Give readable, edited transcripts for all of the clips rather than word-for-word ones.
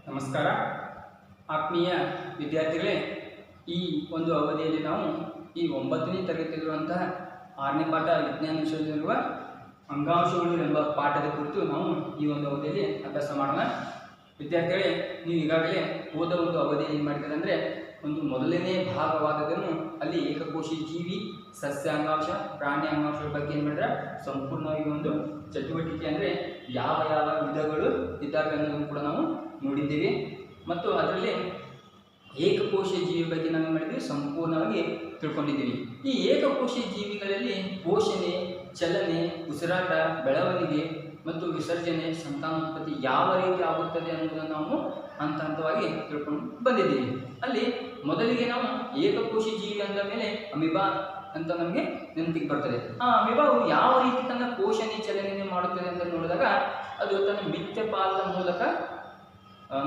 ನಮಸ್ಕಾರ ಆತ್ಮೀಯ ವಿದ್ಯಾರ್ಥಿಗಳೇ, ಈ ಒಂದು ಅವಧಿಯಲ್ಲಿ ನಾವು ಈ 9ನೇ ತರಗತಿಯಲ್ಲಿರುವಂತಹ 6ನೇ ಪಾಠ ವಿಜ್ಞಾನ ವಿಷಯದಲ್ಲಿರುವ ಅಂಗಾಂಶಗಳು ಎಂಬ ಪಾಠದ ಕುರಿತು ನಾವು ಈ ಒಂದು ಅವಧಿಯಲ್ಲಿ ಅಭ್ಯಾಸ ಮಾಡೋಣ. ವಿದ್ಯಾರ್ಥಿಗಳೇ, ನೀವು ಈಗಾಗಲೇ ಹೋದ ಒಂದು ಅವಧಿಯಲ್ಲಿ ಏನು ಮಾಡಿದ್ದಾರೆ ಅಂದರೆ ಒಂದು ಮೊದಲನೇ ಭಾಗವಾದದನ್ನು ಅಲ್ಲಿ ಏಕಕೋಶಿ ಜೀವಿ, ಸಸ್ಯ ಅಂಗಾಂಶ, ಪ್ರಾಣಿ ಅಂಗಾಂಶಗಳ ಬಗ್ಗೆ ಏನು ಮಾಡಿದ್ರೆ ಸಂಪೂರ್ಣವಾಗಿ ಒಂದು ಚಟುವಟಿಕೆ ಅಂದರೆ ಯಾವ ಯಾವ ವಿಧಗಳು ಇದ್ದಾವೆ ಅನ್ನೋದನ್ನು ಕೂಡ ನಾವು ನೋಡಿದ್ದೀವಿ. ಮತ್ತು ಅದರಲ್ಲಿ ಏಕಕೋಶೀಯ ಜೀವಿ ಬಗ್ಗೆ ನಾವು ಮಾಡಿದ್ವಿ ಸಂಪೂರ್ಣವಾಗಿ ತಿಳ್ಕೊಂಡಿದ್ದೀವಿ. ಈ ಏಕಕೋಶೀಯ ಜೀವಿಗಳಲ್ಲಿ ಪೋಷಣೆ, ಚಲನೆ, ಉಸಿರಾಟ, ಬೆಳವಣಿಗೆ ಮತ್ತು ವಿಸರ್ಜನೆ, ಸಂತಾನೋತ್ಪತ್ತಿ ಯಾವ ರೀತಿ ಆಗುತ್ತದೆ ಅನ್ನೋದನ್ನು ನಾವು ಹಂತ ಹಂತವಾಗಿ ತಿಳ್ಕೊಂಡು ಬಂದಿದ್ದೀವಿ. ಅಲ್ಲಿ ಮೊದಲಿಗೆ ನಾವು ಏಕಕೋಶಿ ಜೀವಿ ಅಂದ ಮೇಲೆ ಅಮಿಬಾ ಅಂತ ನಮಗೆ ನೆನಪಿಗೆ ಬರ್ತದೆ. ಆ ಅಮಿಬಾವು ಯಾವ ರೀತಿ ತನ್ನ ಪೋಷಣೆ ಚಲನೆ ಮಾಡುತ್ತದೆ ಅಂತ ನೋಡಿದಾಗ ಅದು ತನ್ನ ಮಿಥ್ಯಪಾಲದ ಮೂಲಕ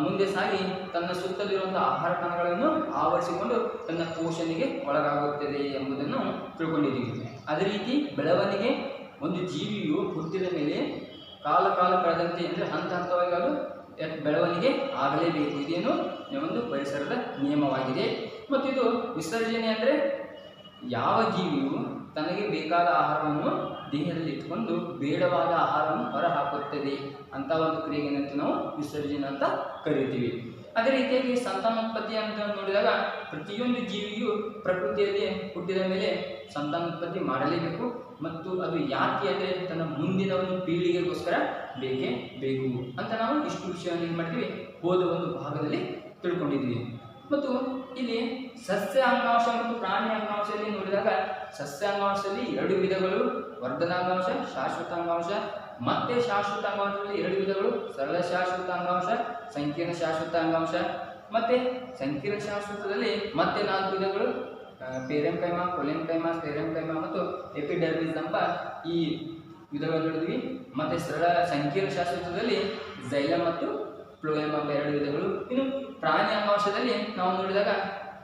ಮುಂದೆ ಸಾಗಿ ತನ್ನ ಸುತ್ತಲಿರುವಂತಹ ಆಹಾರ ಕಣಗಳನ್ನು ಆವರಿಸಿಕೊಂಡು ತನ್ನ ಪೋಷಣೆಗೆ ಒಳಗಾಗುತ್ತದೆ ಎಂಬುದನ್ನು ತಿಳ್ಕೊಂಡಿದ್ದೀವಿ. ಅದೇ ರೀತಿ ಬೆಳವಣಿಗೆ, ಒಂದು ಜೀವಿಯು ಹುಟ್ಟಿದ ಮೇಲೆ ಕಾಲ ಕಳೆದಂತೆ ಅಂದರೆ ಹಂತ ಹಂತವಾಗಿ ಅದು ಬೆಳವಣಿಗೆ ಆಗಲೇಬೇಕು. ಇದೇನು ಒಂದು ಪರಿಸರದ ನಿಯಮವಾಗಿದೆ. ಮತ್ತು ಇದು ವಿಸರ್ಜನೆ ಅಂದರೆ ಯಾವ ಜೀವಿಯು ತನಗೆ ಬೇಕಾದ ಆಹಾರವನ್ನು ದೇಹದಲ್ಲಿ ಇಟ್ಟುಕೊಂಡು ಬೇಡವಾದ ಆಹಾರವನ್ನು ಹೊರಹಾಕುತ್ತದೆ ಅಂತ ಒಂದು ಕ್ರಿಯೆಗೇನಂತ ನಾವು ವಿಸರ್ಜನೆ ಅಂತ ಕರಿತೀವಿ. ಅದೇ ರೀತಿಯಾಗಿ ಸಂತಾನೋತ್ಪತ್ತಿ ಅಂತ ನೋಡಿದಾಗ ಪ್ರತಿಯೊಂದು ಜೀವಿಯು ಪ್ರಕೃತಿಯಲ್ಲಿ ಹುಟ್ಟಿದ ಮೇಲೆ ಸಂತಾನೋತ್ಪತ್ತಿ ಮಾಡಲೇಬೇಕು. ಮತ್ತು ಅದು ಯಾಕೆ ಅಂದರೆ ತನ್ನ ಮುಂದಿನ ಒಂದು ಪೀಳಿಗೆಗೋಸ್ಕರ ಬೇಕೇ ಬೇಕು ಅಂತ ನಾವು ಇಷ್ಟು ವಿಷಯವನ್ನು ಏನು ಮಾಡ್ತೀವಿ ಹೋದ ಒಂದು ಭಾಗದಲ್ಲಿ ತಿಳ್ಕೊಂಡಿದ್ವಿ. ಮತ್ತು ಇಲ್ಲಿ ಸಸ್ಯ ಅಂಗಾಂಶ ಮತ್ತು ಪ್ರಾಣಿ ಅಂಗಾಂಶದಲ್ಲಿ ನೋಡಿದಾಗ ಸಸ್ಯ ಅಂಗಾಂಶದಲ್ಲಿ 2 ವಿಧಗಳು, ವರ್ಧನಾಂಗಾಂಶ, ಶಾಶ್ವತ ಅಂಗಾಂಶ. ಮತ್ತೆ ಶಾಶ್ವತ ಅಂಗಾಂಶದಲ್ಲಿ 2 ವಿಧಗಳು, ಸರಳ ಶಾಶ್ವತ ಅಂಗಾಂಶ, ಸಂಕೀರ್ಣ ಶಾಶ್ವತ ಅಂಗಾಂಶ. ಮತ್ತೆ ಸಂಕೀರ್ಣ ಶಾಶ್ವತದಲ್ಲಿ ಮತ್ತೆ 4 ವಿಧಗಳು, ಪೇರೆಂಕೈಮಾ, ಕೊಲೆಂಕೈಮಾ, ಸ್ಟೆರೆಂಕೈಮಾ ಮತ್ತು ಎಪಿಡರ್ಮಿಸ್ ಎಂಬ ಈ ವಿಧಗಳನ್ನು ನೋಡಿದ್ವಿ. ಮತ್ತೆ ಸರಳ ಸಂಕೀರ್ಣ ಶಾಶ್ವತದಲ್ಲಿ ಝೈಲಮ್ ಮತ್ತು ಫ್ಲೋಯಮ್ ಎಂಬ 2 ವಿಧಗಳು. ಇನ್ನು ಪ್ರಾಣಿ ಅಂಗಾಂಶದಲ್ಲಿ ನಾವು ನೋಡಿದಾಗ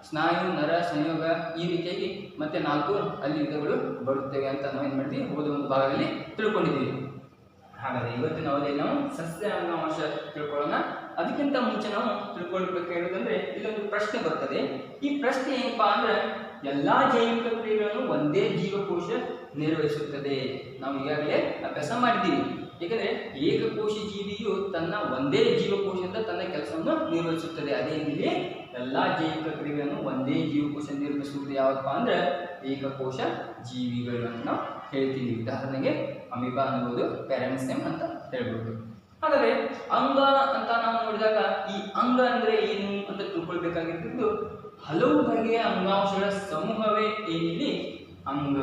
ಸ್ನಾಯು, ನರ, ಸಂಯೋಗ ಈ ರೀತಿಯಾಗಿ ಮತ್ತೆ 4 ಅಲ್ಲಿ ವಿಧಗಳು ಬರುತ್ತವೆ ಅಂತ ನಾವು ಏನು ಮಾಡ್ತೀವಿ ಹೋದ ಒಂದು ಭಾಗದಲ್ಲಿ ತಿಳ್ಕೊಂಡಿದ್ದೀವಿ. ಹಾಗಾದರೆ ಇವತ್ತಿನ ಅವಧಿಯಲ್ಲಿ ನಾವು ಸಸ್ಯ ಅಂಗಾಂಶ ತಿಳ್ಕೊಳ್ಳೋಣ. ಅದಕ್ಕಿಂತ ಮುಂಚೆ ನಾವು ತಿಳ್ಕೊಳ್ಬೇಕಾಗಿರೋದಂದ್ರೆ ಇಲ್ಲೊಂದು ಪ್ರಶ್ನೆ ಬರ್ತದೆ. ಈ ಪ್ರಶ್ನೆ ಏನಪ್ಪಾ ಅಂದ್ರೆ ಎಲ್ಲಾ ಜೈವಿಕ ಕ್ರಿಯೆಗಳನ್ನು ಒಂದೇ ಜೀವಕೋಶ ನಿರ್ವಹಿಸುತ್ತದೆ. ನಾವು ಈಗಾಗಲೇ ಅಭ್ಯಾಸ ಮಾಡಿದ್ದೀವಿ. ಏಕೆಂದರೆ ಏಕಕೋಶಿ ಜೀವಿಯು ತನ್ನ ಒಂದೇ ಜೀವಕೋಶದಿಂದ ತನ್ನ ಕೆಲಸವನ್ನು ನಿರ್ವಹಿಸುತ್ತದೆ. ಅದೇ ರೀತಿ ಎಲ್ಲಾ ಜೈವಿಕ ಕ್ರಿಯೆಗಳನ್ನು ಒಂದೇ ಜೀವಕೋಶ ನಿರ್ವಹಿಸುವುದು ಯಾವಪ್ಪ ಅಂದ್ರೆ ಏಕಕೋಶ ಜೀವಿಗಳು ಅಂತ ನಾವು ಹೇಳ್ತೀವಿ. ಉದಾಹರಣೆಗೆ ಅಮಿಬಾ ಅನ್ನಬಹುದು, ಪ್ಯಾರಾಮಿಸಿಯಂ ಅಂತ ಹೇಳ್ಬೋದು. ಹಾಗಾದ್ರೆ ಅಂಗ ಅಂತ ನಾವು ನೋಡಿದಾಗ ಈ ಅಂಗ ಅಂದ್ರೆ ಏನು ಅಂತ ತಿಳ್ಕೊಳ್ಬೇಕಾಗಿದ್ದು ಹಲವು ಬಗೆಯ ಅಂಗಾಂಶಗಳ ಸಮೂಹವೇ ಏನಿದೆ ಅಂಗ.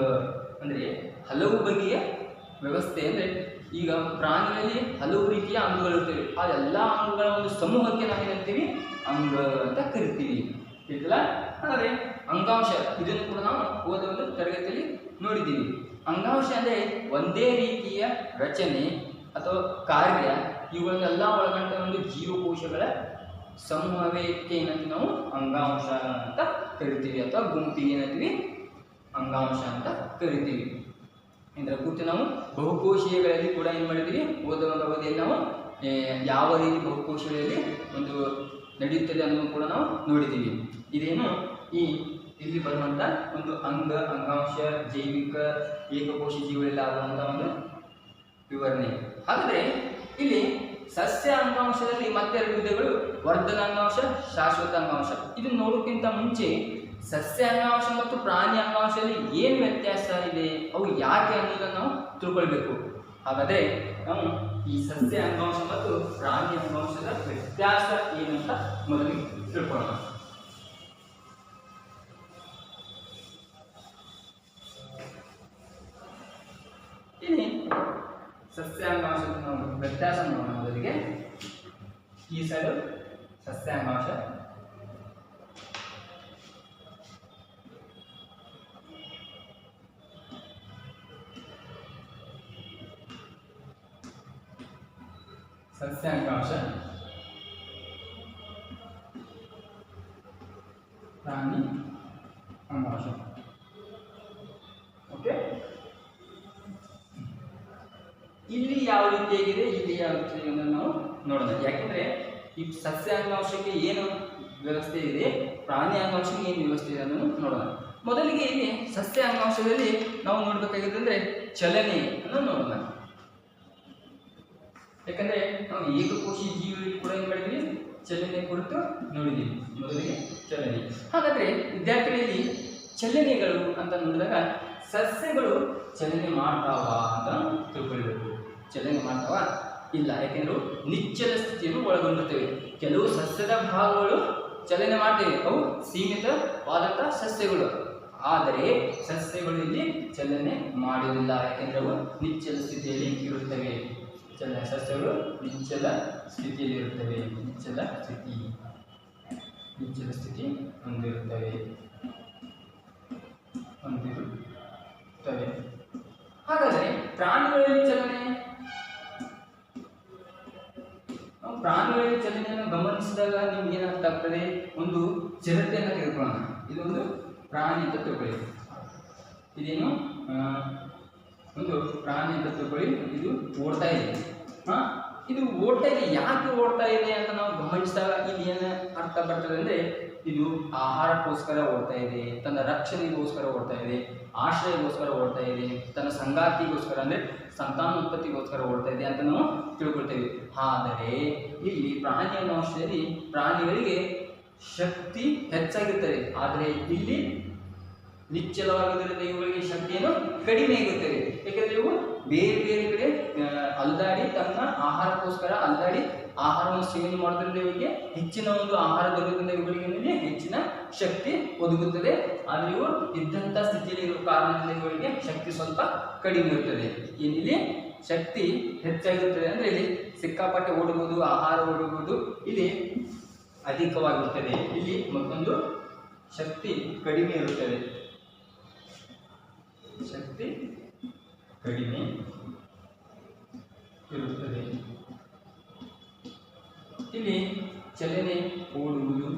ಅಂದ್ರೆ ಹಲವು ಬಗೆಯ ವ್ಯವಸ್ಥೆ ಅಂದರೆ ಈಗ ಪ್ರಾಣಿಗಳಲ್ಲಿ ಹಲವು ರೀತಿಯ ಅಂಗಗಳಿರ್ತವೆ. ಆ ಎಲ್ಲ ಅಂಗಗಳ ಒಂದು ಸಮೂಹಕ್ಕೆ ನಾವು ಏನಂತೀವಿ ಅಂಗ ಅಂತ ಕರಿತೀವಿ. ತಿಳಿದಿಲ್ಲ? ಹಾಗಾದ್ರೆ ಅಂಗಾಂಶ ಇದನ್ನು ಕೂಡ ನಾವು ಹೋದ ಒಂದು ತರಗತಿಯಲ್ಲಿ ನೋಡಿದ್ದೀವಿ. ಅಂಗಾಂಶ ಅಂದರೆ ಒಂದೇ ರೀತಿಯ ರಚನೆ ಅಥವಾ ಕಾರ್ಯ ಇವುಗಳನ್ನೆಲ್ಲ ಒಳಗೊಂಡ ಒಂದು ಜೀವಕೋಶಗಳ ಸಮೂಹವೇ ಏನಂತ ನಾವು ಅಂಗಾಂಶ ಅಂತ ಕರಿತೀವಿ, ಅಥವಾ ಗುಂಪಿಗೆ ಏನಂತೀವಿ ಅಂಗಾಂಶ ಅಂತ ಕರಿತೀವಿ. ಇದರ ಕುರಿತು ನಾವು ಬಹುಕೋಶೀಯಗಳಲ್ಲಿ ಕೂಡ ಏನು ಮಾಡಿದ್ದೀವಿ ಹೋದ ಒಂದು ಅವಧಿಯಲ್ಲಿ ನಾವು ಯಾವ ರೀತಿ ಬಹುಕೋಶಗಳಲ್ಲಿ ಒಂದು ನಡೆಯುತ್ತದೆ ಅನ್ನೋದು ಕೂಡ ನಾವು ನೋಡಿದ್ದೀವಿ. ಇದೇನು ಇಲ್ಲಿ ಬರುವಂಥ ಒಂದು ಅಂಗಾಂಶ, ಜೈವಿಕ, ಏಕಕೋಶಿ ಜೀವಿಗಳಲ್ಲಿ ಆಗುವಂಥ ಒಂದು ವಿವರಣೆ. ಹಾಗಾದರೆ ಇಲ್ಲಿ ಸಸ್ಯ ಅಂಗಾಂಶದಲ್ಲಿ ಮತ್ತೆ 2 ವಿಧಗಳು, ವರ್ಧನಾಂಗಾಂಶ, ಶಾಶ್ವತ ಅಂಗಾಂಶ. ಇದನ್ನು ನೋಡೋಕ್ಕಿಂತ ಮುಂಚೆ ಸಸ್ಯ ಅಂಗಾಂಶ ಮತ್ತು ಪ್ರಾಣಿ ಅಂಗಾಂಶದಲ್ಲಿ ಏನು ವ್ಯತ್ಯಾಸ ಇದೆ, ಅವು ಯಾಕೆ ಅನ್ನೋದನ್ನು ನಾವು ತಿಳ್ಕೊಳ್ಬೇಕು. ಹಾಗಾದರೆ ನಾವು ಈ ಸಸ್ಯ ಅಂಗಾಂಶ ಮತ್ತು ಪ್ರಾಣಿ ಅಂಗಾಂಶದ ವ್ಯತ್ಯಾಸ ಏನಂತ ಮೊದಲಿಗೆ ತಿಳ್ಕೊಳ್ಳೋಣ. ಇಲ್ಲಿ ಸಸ್ಯಾಂಗಾಂಶದ ನಾವು ವ್ಯತ್ಯಾಸ ನೋಡೋಣ. ಮೊದಲಿಗೆ ಈ ಸೈಡು ಸಸ್ಯಾಂಗಾಂಶ, ಸಸ್ಯಾಂಗಾಂಶ, ಪ್ರಾಣಿ ಅಂಗಾಂಶ. ಓಕೆ, ಇಲ್ಲಿ ಯಾವ ರೀತಿಯಾಗಿದೆ, ಇಲ್ಲಿ ಯಾವ ರೀತಿಯಾಗಿದೆ ನಾವು ನೋಡೋಣ. ಯಾಕೆಂದರೆ ಈ ಸಸ್ಯ ಅಂಗಾಂಶಕ್ಕೆ ಏನು ವ್ಯವಸ್ಥೆ ಇದೆ, ಪ್ರಾಣಿ ಅಂಗಾಂಶಕ್ಕೆ ಏನು ವ್ಯವಸ್ಥೆ ಇದೆ ಅನ್ನೋದು ನೋಡೋಣ. ಮೊದಲಿಗೆ ಇಲ್ಲಿ ಸಸ್ಯ ಅಂಗಾಂಶದಲ್ಲಿ ನಾವು ನೋಡಬೇಕಾಗಿದ್ದಂದ್ರೆ ಚಲನೆಯನ್ನು ನೋಡೋಣ. ಯಾಕಂದ್ರೆ ನಾವು ಏಕಕೋಶಿ ಜೀವಿ ಕೂಡ ಏನು ಮಾಡಿದ್ವಿ, ಚಲನೆ ಕುರಿತು ನೋಡಿದ್ದೀವಿ. ಮೊದಲಿಗೆ ಚಲನೆ. ಹಾಗಾದ್ರೆ ವಿದ್ಯಾರ್ಥಿಗಳಲ್ಲಿ ಚಲನೆಗಳು ಅಂತ ನೋಡಿದಾಗ ಸಸ್ಯಗಳು ಚಲನೆ ಮಾಡ್ತಾವ ಅಂತ ತಿಳ್ಕೊಳ್ಬೇಕು. ಚಲನೆ ಮಾಡ್ತಾವ ಇಲ್ಲ, ಯಾಕೆಂದ್ರೆ ನಿಶ್ಚಲ ಸ್ಥಿತಿಯನ್ನು ಒಳಗೊಂಡಿರ್ತವೆ. ಕೆಲವು ಸಸ್ಯದ ಭಾಗಗಳು ಚಲನೆ ಮಾಡ್ತೇವೆ, ಅವು ಸೀಮಿತವಾದಂತಹ ಸಸ್ಯಗಳು. ಆದರೆ ಸಸ್ಯಗಳು ಇಲ್ಲಿ ಚಲನೆ ಮಾಡುವುದಿಲ್ಲ, ಯಾಕೆಂದ್ರೆ ಅವು ನಿಶ್ಚಲ ಸ್ಥಿತಿಯಲ್ಲಿ ಇರುತ್ತವೆ. ಸಸ್ಯಗಳು ನಿಶ್ಚಲ ಸ್ಥಿತಿಯಲ್ಲಿ ಇರುತ್ತವೆ. ನಿಶ್ಚಲ ಸ್ಥಿತಿ ಹೊಂದಿರುತ್ತವೆ. ಹಾಗಾದರೆ ಪ್ರಾಣಿಗಳಲ್ಲಿ ಚಲನೆಯನ್ನು ಗಮನಿಸಿದಾಗ ನಿಮ್ಗೆ ಏನಾಗ್ತಾ ಆಗ್ತದೆ, ಒಂದು ಚಿರತೆಯನ್ನು ತೆಗೆದುಕೊಳ್ಳೋಣ. ಇದೊಂದು ಪ್ರಾಣಿ ಅಂತ ತಿಳ್ಕೊಳ್ಳಿ. ಇದೇನು ಒಂದು ಪ್ರಾಣಿ ಅಂತ ತಿಳ್ಕೊಳ್ಳಿ. ಇದು ಓಡ್ತಾ ಇದೆ. ಇದು ಓಡ್ತಾ ಇದೆ. ಯಾಕೆ ಓಡ್ತಾ ಇದೆ ಅಂತ ನಾವು ಗಮನಿಸಿದಾಗ ಇಲ್ಲಿ ಏನು ಅರ್ಥ ಬರ್ತದೆ ಅಂದ್ರೆ, ಇದು ಆಹಾರಕ್ಕೋಸ್ಕರ ಓಡ್ತಾ ಇದೆ, ತನ್ನ ರಕ್ಷಣೆಗೋಸ್ಕರ ಓಡ್ತಾ ಇದೆ, ಆಶ್ರಯಗೋಸ್ಕರ ಓಡ್ತಾ ಇದೆ, ತನ್ನ ಸಂಗಾತಿಗೋಸ್ಕರ ಅಂದ್ರೆ ಸಂತಾನೋತ್ಪತ್ತಿಗೋಸ್ಕರ ಓಡ್ತಾ ಇದೆ ಅಂತ ನಾವು ತಿಳ್ಕೊಳ್ತೇವೆ. ಆದರೆ ಇಲ್ಲಿ ಪ್ರಾಣಿ ಅಂಶದಲ್ಲಿ ಪ್ರಾಣಿಗಳಿಗೆ ಶಕ್ತಿ ಹೆಚ್ಚಾಗಿರುತ್ತದೆ, ಆದರೆ ಇಲ್ಲಿ ನಿಶ್ಚಲವಾಗಿದ್ದರಿಂದ ಇವುಗಳಿಗೆ ಶಕ್ತಿಯನ್ನು ಕಡಿಮೆ ಆಗುತ್ತದೆ. ಯಾಕೆಂದ್ರೆ ಇವು ಬೇರೆ ಬೇರೆ ಕಡೆ ಅಲ್ದಾಡಿ ತನ್ನ ಆಹಾರಕ್ಕೋಸ್ಕರ ಅಲ್ದಾಡಿ ಆಹಾರವನ್ನು ಸೇವನೆ ಮಾಡೋದ್ರಿಂದ ಇವರಿಗೆ ಹೆಚ್ಚಿನ ಒಂದು ಆಹಾರ ದೊರೆಯೋದ್ರಿಂದ ಇವುಗಳಿಗೆ ಹೆಚ್ಚಿನ ಶಕ್ತಿ ಒದಗುತ್ತದೆ. ಆದರೆ ಇವು ಇದ್ದಂಥ ಸ್ಥಿತಿಯಲ್ಲಿ ಇರುವ ಕಾರಣದಿಂದ ಇವುಗಳಿಗೆ ಶಕ್ತಿ ಸ್ವಲ್ಪ ಕಡಿಮೆ ಇರುತ್ತದೆ. ಇಲ್ಲಿ ಶಕ್ತಿ ಹೆಚ್ಚಾಗಿರುತ್ತದೆ ಅಂದ್ರೆ ಇಲ್ಲಿ ಸಿಕ್ಕಾಪಟ್ಟೆ ಓಡಬಹುದು, ಆಹಾರ ಓಡಬಹುದು, ಇಲ್ಲಿ ಅಧಿಕವಾಗಿರುತ್ತದೆ. ಇಲ್ಲಿ ಮತ್ತೊಂದು ಶಕ್ತಿ ಕಡಿಮೆ ಇರುತ್ತದೆ. ಶಕ್ತಿ ಕಡಿಮೆ ಇರುತ್ತದೆ. ಇಲ್ಲಿ ಚಲನೆ ಓಡುವುದು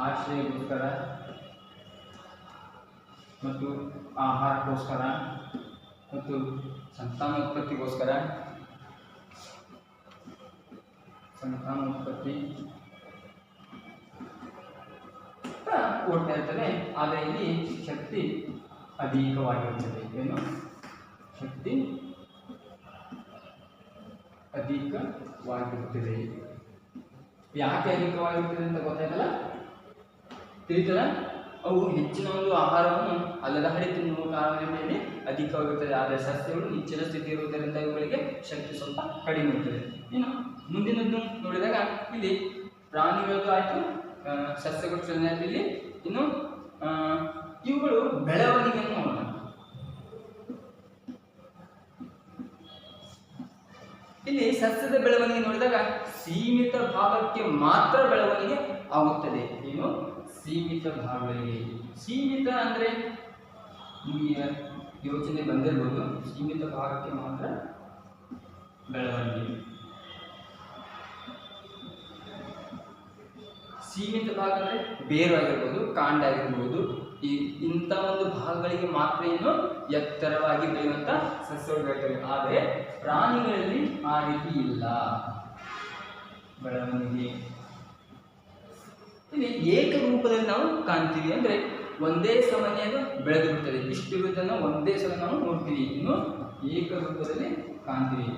ಆಶ್ರಯಕ್ಕೋಸ್ಕರ ಮತ್ತು ಆಹಾರಕ್ಕೋಸ್ಕರ ಮತ್ತು ಸಂತಾನೋತ್ಪತ್ತಿ ಓಡ್ತಾ ಇರ್ತದೆ. ಆದರೆ ಇಲ್ಲಿ ಶಕ್ತಿ ಅಧಿಕವಾಗಿರುತ್ತದೆ. ಏನು ಶಕ್ತಿ ಅಧಿಕವಾಗಿರುತ್ತದೆ. ಯಾಕೆ ಅಧಿಕವಾಗಿರುತ್ತದೆ ಅಂತ ಗೊತ್ತಾಯ್ತಲ್ಲ, ತಿಳಿತದ? ಅವು ಹೆಚ್ಚಿನ ಒಂದು ಆಹಾರವನ್ನು ಅಲ್ಲದ ತಿನ್ನುವ ಕಾರಣದಿಂದ ಅಧಿಕವಾಗಿರುತ್ತದೆ. ಆದರೆ ಸಸ್ಯಗಳು ನಿಶ್ಚಲ ಸ್ಥಿತಿ ಇರುವುದರಿಂದ ಇವುಗಳಿಗೆ ಶಕ್ತಿ ಸ್ವಲ್ಪ ಕಡಿಮೆ ಇರುತ್ತದೆ. ಇನ್ನು ಮುಂದಿನದ್ದು ನೋಡಿದಾಗ ಇಲ್ಲಿ ಪ್ರಾಣಿಗಳದ್ದು ಆಯಿತು, ಸಸ್ಯಗಳು ಚಲನೆ ಆಯ್ತು. ಇಲ್ಲಿ ಇನ್ನು ಇವುಗಳು ಬೆಳವಣಿಗೆಯನ್ನು ನೋಡೋಣ. ಇಲ್ಲಿ ಸಸ್ಯದ ಬೆಳವಣಿಗೆ ನೋಡಿದಾಗ ಸೀಮಿತ ಭಾಗಕ್ಕೆ ಮಾತ್ರ ಬೆಳವಣಿಗೆ ಆಗುತ್ತದೆ. ಏನು ಸೀಮಿತ ಭಾಗಗಳಿಗೆ. ಸೀಮಿತ ಅಂದ್ರೆ ನಿಮಗೆ ಯೋಚನೆ ಬಂದಿರಬಹುದು, ಸೀಮಿತ ಭಾಗಕ್ಕೆ ಮಾತ್ರ ಬೆಳವಣಿಗೆ. ಸೀಮಿತ ಭಾಗ ಅಂದರೆ ಬೇರು ಆಗಿರ್ಬೋದು, ಕಾಂಡ ಆಗಿರ್ಬೋದು, ಇಂಥ ಒಂದು ಭಾಗಗಳಿಗೆ ಮಾತ್ರ ಏನು ಎತ್ತರವಾಗಿ ಬೆಳೆಯುವಂಥ ಸಸ್ಯಗಳು ಬೆಳೆಯುತ್ತವೆ. ಆದರೆ ಪ್ರಾಣಿಗಳಲ್ಲಿ ಆ ರೀತಿ ಇಲ್ಲ ಬೆಳವಣಿಗೆ. ಇಲ್ಲಿ ಏಕರೂಪದಲ್ಲಿ ನಾವು ಕಾಣ್ತೀವಿ, ಅಂದರೆ ಒಂದೇ ಸಮನೆ ಅದು ಬೆಳೆದಿರುತ್ತದೆ. ಇಷ್ಟಿರುವುದನ್ನು ಒಂದೇ ಸಲ ನಾವು ನೋಡ್ತೀವಿ. ಇನ್ನು ಏಕರೂಪದಲ್ಲಿ ಕಾಣ್ತೀವಿ.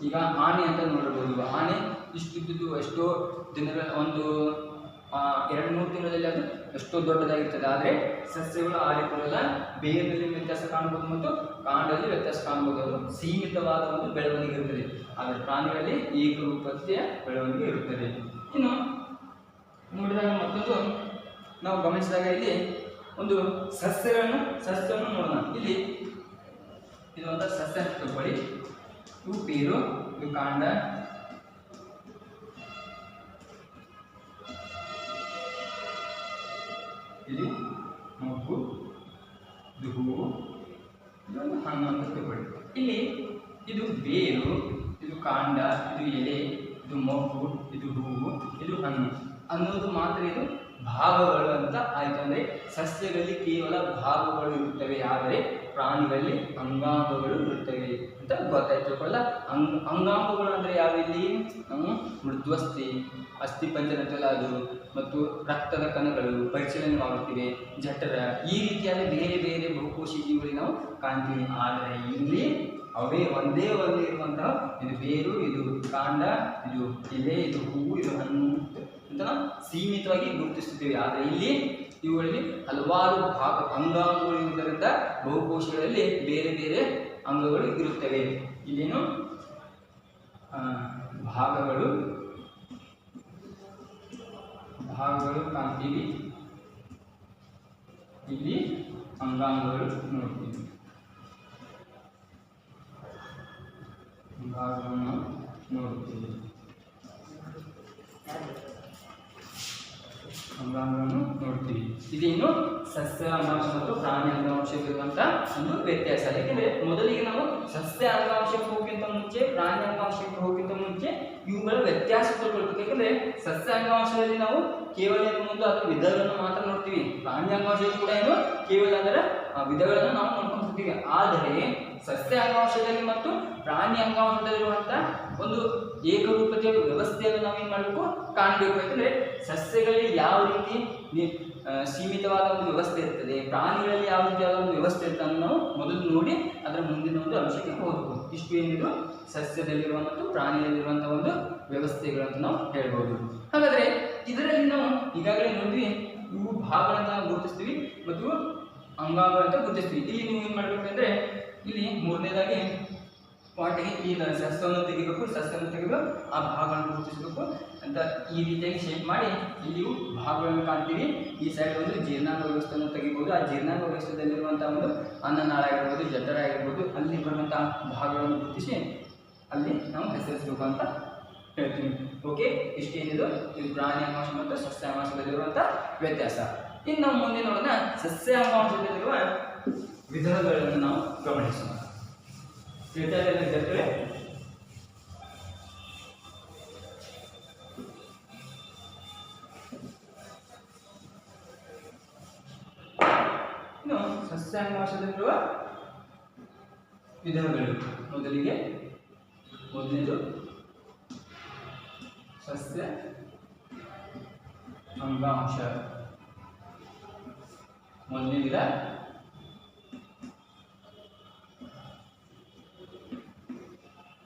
ಈಗ ಆನೆ ಅಂತ ನೋಡಬಹುದು. ಆನೆ ಇಷ್ಟಿದ್ದು ಎಷ್ಟೋ ದಿನಗಳ ಒಂದು 2-3 ತಿಂಗಳಲ್ಲಿ ಅದು ಎಷ್ಟೋ ದೊಡ್ಡದಾಗಿರ್ತದೆ. ಆದರೆ ಸಸ್ಯಗಳು ಆ ರೀತಿ ಇರಲ್ಲ. ಬೇರಿನಲ್ಲಿ ವ್ಯತ್ಯಾಸ ಕಾಣಬಹುದು ಮತ್ತು ಕಾಂಡದಲ್ಲಿ ವ್ಯತ್ಯಾಸ ಕಾಣಬಹುದು. ಅದು ಸೀಮಿತವಾದ ಒಂದು ಬೆಳವಣಿಗೆ ಇರುತ್ತದೆ. ಆದರೆ ಪ್ರಾಣಿಗಳಲ್ಲಿ ಏಕರೂಪತೆಯ ಬೆಳವಣಿಗೆ ಇರುತ್ತದೆ. ಇನ್ನು ನೋಡಿದಾಗ ಮತ್ತೊಂದು ನಾವು ಗಮನಿಸಿದಾಗ ಇಲ್ಲಿ ಒಂದು ಸಸ್ಯವನ್ನು ನೋಡೋಣ. ಇಲ್ಲಿ ಇದು ಒಂದು ಸಸ್ಯ ಅಂತ ತಗೊಳ್ಳಿ. ಇವು ಬೇರು, ಇದು ಕಾಂಡ, ಇದು ಮೊಗ್ಗು, ಇದು ಹೂವು, ಇದೊಂದು ಹಣ್ಣು ಅಂತ ತಗೊಳ್ಳಿ. ಇಲ್ಲಿ ಇದು ಬೇರು, ಇದು ಕಾಂಡ, ಇದು ಎಲೆ, ಇದು ಮೊಗ್ಗು, ಇದು ಹೂವು, ಇದು ಹಣ್ಣು ಅನ್ನೋದು ಮಾತ್ರ ಇದು ಭಾಗಗಳು ಅಂತ ಆಯ್ತು. ಅಂದರೆ ಸಸ್ಯಗಳಲ್ಲಿ ಕೇವಲ ಭಾಗಗಳು ಇರುತ್ತವೆ, ಆದರೆ ಪ್ರಾಣಿಗಳಲ್ಲಿ ಅಂಗಾಂಗಗಳು ಇರುತ್ತವೆ ಅಂತ ಗೊತ್ತಾಯ್ತಲ್ಲ. ಅಂಗಾಂಗಗಳು ಅಂದರೆ ಯಾವಿಲ್ಲಿ ನಾವು ಮೃದ್ವಸ್ಥಿ, ಅಸ್ಥಿಪಂಜರ ಅಂತೆಲ್ಲ ಅದು, ಮತ್ತು ರಕ್ತದ ಕಣಗಳು ಪರಿಶೀಲನೆ ಮಾಡುತ್ತಿವೆ, ಜಠರ, ಈ ರೀತಿಯಾದ ಬೇರೆ ಬೇರೆ ಬಹುಕೋಶಿ ಜೀವಿಗಳಿಗೆ ನಾವು ಕಾಣ್ತೀವಿ. ಆದರೆ ಇಲ್ಲಿ ಅವೇ ಒಂದೇ ಇರುವಂತಹ ಇದು ಬೇರು, ಇದು ಕಾಂಡ, ಇದು ಎಲೆ, ಇದು ಹೂವು, ಇದು ಹಣ್ಣು ಅಂತ ನಾವು ಸೀಮಿತವಾಗಿ ಗುರುತಿಸುತ್ತೇವೆ. ಆದರೆ ಇಲ್ಲಿ ಇವುಗಳಲ್ಲಿ ಹಲವಾರು ಅಂಗಾಂಗಗಳು ಇರುವುದರಿಂದ ಬಹುಕೋಶಗಳಲ್ಲಿ ಬೇರೆ ಬೇರೆ ಅಂಗಗಳು ಇರುತ್ತವೆ. ಇಲ್ಲೇನು ಭಾಗಗಳು ಕಾಣ್ತೀವಿ, ಇಲ್ಲಿ ಅಂಗಾಂಗಗಳು ನೋಡ್ತೀವಿ. ಅಂಗಾಂಗಗಳನ್ನು ನೋಡ್ತೀವಿ, ಅಂಗಾಂಗಗಳನ್ನು ನೋಡ್ತೀವಿ. ಇದೇನು ಸಸ್ಯ ಅಂಗಾಂಶ ಮತ್ತು ಪ್ರಾಣಿ ಅಂಗಾಂಶವಿರುವಂಥ ಒಂದು ವ್ಯತ್ಯಾಸ. ಯಾಕೆಂದರೆ ಮೊದಲಿಗೆ ನಾವು ಸಸ್ಯ ಅಂಗಾಂಶಕ್ಕೆ ಹೋಗಿಂತ ಮುಂಚೆ, ಪ್ರಾಣಿ ಅಂಗಾಂಶಕ್ಕೆ ಹೋಗಿಂತ ಮುಂಚೆ ಇವುಗಳ ವ್ಯತ್ಯಾಸ ತಿಳ್ಕೊಳ್ಬೇಕು. ಯಾಕಂದರೆ ಸಸ್ಯ ಅಂಗಾಂಶದಲ್ಲಿ ನಾವು ಕೇವಲ ಒಂದು ಅದರ ವಿಧಗಳನ್ನು ಮಾತ್ರ ನೋಡ್ತೀವಿ, ಪ್ರಾಣಿ ಅಂಗಾಂಶದಲ್ಲಿ ಕೂಡ ಏನು ಕೇವಲ ಅದರ ವಿಧಗಳನ್ನು ನಾವು ನೋಡ್ಕೊಂಡಿರ್ತೀವಿ. ಆದರೆ ಸಸ್ಯ ಅಂಗಾಂಶದಲ್ಲಿ ಮತ್ತು ಪ್ರಾಣಿ ಅಂಗಾಂಶದಲ್ಲಿರುವಂಥ ಒಂದು ಏಕರೂಪತೆಯ ವ್ಯವಸ್ಥೆಯನ್ನು ನಾವೇನು ಮಾಡಬೇಕು, ಕಾಣಬೇಕು. ಯಾಕಂದರೆ ಸಸ್ಯಗಳಲ್ಲಿ ಯಾವ ರೀತಿ ಸೀಮಿತವಾದ ಒಂದು ವ್ಯವಸ್ಥೆ ಇರ್ತದೆ, ಪ್ರಾಣಿಗಳಲ್ಲಿ ಯಾವ ರೀತಿಯಾದ ಒಂದು ವ್ಯವಸ್ಥೆ ಇರ್ತದೆ ಅಂತ ನಾವು ಮೊದಲು ನೋಡಿ ಅದರ ಮುಂದಿನ ಒಂದು ಅಂಶಕ್ಕೆ ಹೋಗಬೇಕು. ಇಷ್ಟು ಏನಿದು ಸಸ್ಯದಲ್ಲಿರುವ ಮತ್ತು ಪ್ರಾಣಿಯಲ್ಲಿರುವಂಥ ಒಂದು ವ್ಯವಸ್ಥೆಗಳಂತ ನಾವು ಹೇಳ್ಬೋದು. ಹಾಗಾದರೆ ಇದರಲ್ಲಿ ನಾವು ಈಗಾಗಲೇ ನೋಡಿದ್ವಿ, ಇವು ಭಾಗಗಳಂತ ನಾವು ಗುರುತಿಸ್ತೀವಿ ಮತ್ತು ಅಂಗಾಂಗಗಳಂತ ಗುರುತಿಸ್ತೀವಿ. ಇಲ್ಲಿ ನೀವು ಏನು ಮಾಡಬೇಕಂದ್ರೆ, ಇಲ್ಲಿ ಮೂರನೇದಾಗಿ ಪಾಟಿಗೆ ಈ ಸಸ್ಯವನ್ನು ತೆಗಿಬೇಕು, ಆ ಭಾಗಗಳನ್ನು ಗುರುತಿಸಬೇಕು ಅಂತ ಈ ರೀತಿಯಾಗಿ ಶೇಪ್ ಮಾಡಿ ಇಲ್ಲಿಯೂ ಭಾಗಗಳನ್ನು ಕಾಣ್ತೀವಿ. ಈ ಸೈಡ್ ಒಂದು ಜೀರ್ಣಾಂಗ ವ್ಯವಸ್ಥೆಯನ್ನು ತೆಗಿಬೋದು. ಆ ಜೀರ್ಣಾಂಗ ವ್ಯವಸ್ಥೆಯಲ್ಲಿರುವಂಥ ಒಂದು ಅನ್ನನಾಳ ಆಗಿರ್ಬೋದು, ಜಠರ ಆಗಿರ್ಬೋದು, ಅಲ್ಲಿ ಬರುವಂಥ ಭಾಗಗಳನ್ನು ಗುರುತಿಸಿ ಅಲ್ಲಿ ನಾವು ಹೆಸರಿಸಬೇಕು ಅಂತ ಹೇಳ್ತೀವಿ. ಓಕೆ, ಇಷ್ಟೇನಿದು ಇದು ಪ್ರಾಣಿ ಅಂಗಾಂಶ ಮತ್ತು ಸಸ್ಯ ಅಂಗಾಂಶದಲ್ಲಿರುವಂಥ ವ್ಯತ್ಯಾಸ. ಇನ್ನು ನಾವು ಮುಂದೆ ನೋಡೋಣ ಸಸ್ಯ ಅಂಗಾಂಶದಲ್ಲಿರುವ ವಿಧಗಳನ್ನು ನಾವು ಗಮನಿಸೋಣ. ವಿದ್ಯಾರ್ಥಿಗಳೇ, ಇನ್ನು ಸಸ್ಯ ಅಂಗಾಂಶದಲ್ಲಿರುವ ವಿಧಗಳು. ಮೊದಲನೇದು ಸಸ್ಯ ಅಂಗಾಂಶ. ಮೊದಲನೇ ವಿಧ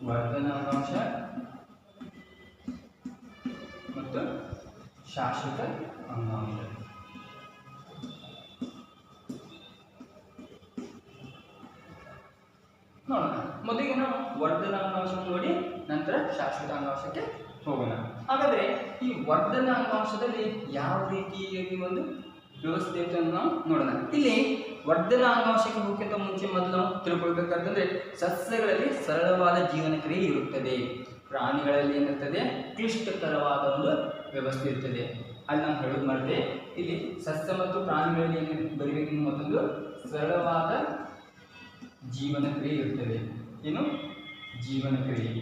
ವರ್ಧನಾಂಗಾಂಶ ಮತ್ತು ಶಾಶ್ವತ ಅಂಗಾಂಶ. ನೋಡೋಣ. ಮೊದಲಿಗೆ ನಾವು ವರ್ಧನಾಂಗಾಂಶವನ್ನು ನೋಡಿ ನಂತರ ಶಾಶ್ವತ ಅಂಗಾಂಶಕ್ಕೆ ಹೋಗೋಣ. ಹಾಗಾದರೆ ಈ ವರ್ಧನಾಂಗಾಂಶದಲ್ಲಿ ಯಾವ ರೀತಿಯಾಗಿ ಒಂದು ವ್ಯವಸ್ಥೆ ಅಂತ ನಾವು ನೋಡೋಣ. ಇಲ್ಲಿ ವರ್ಧನಾಂಗಾಂಶಕ್ಕೆ ಹೋಗೋಕ್ಕಿಂತ ಮುಂಚೆ ಮೊದಲು ನಾವು ತಿಳ್ಕೊಳ್ಬೇಕಾದ್ರೆ ಸಸ್ಯಗಳಲ್ಲಿ ಸರಳವಾದ ಜೀವನ ಕ್ರಿಯೆ ಇರುತ್ತದೆ, ಪ್ರಾಣಿಗಳಲ್ಲಿ ಏನಿರ್ತದೆ ಕ್ಲಿಷ್ಟಕರವಾದ ಒಂದು ವ್ಯವಸ್ಥೆ ಇರ್ತದೆ. ಅಲ್ಲಿ ನಾವು ಹೇಳೋದು ಮಾಡಿದೆ, ಇಲ್ಲಿ ಸಸ್ಯ ಮತ್ತು ಪ್ರಾಣಿಗಳಲ್ಲಿ ಏನು ಬರೀಬೇಕು, ಮತ್ತೊಂದು ಸರಳವಾದ ಜೀವನ ಕ್ರಿಯೆ ಇರುತ್ತದೆ. ಏನು ಜೀವನ ಕ್ರಿಯೆ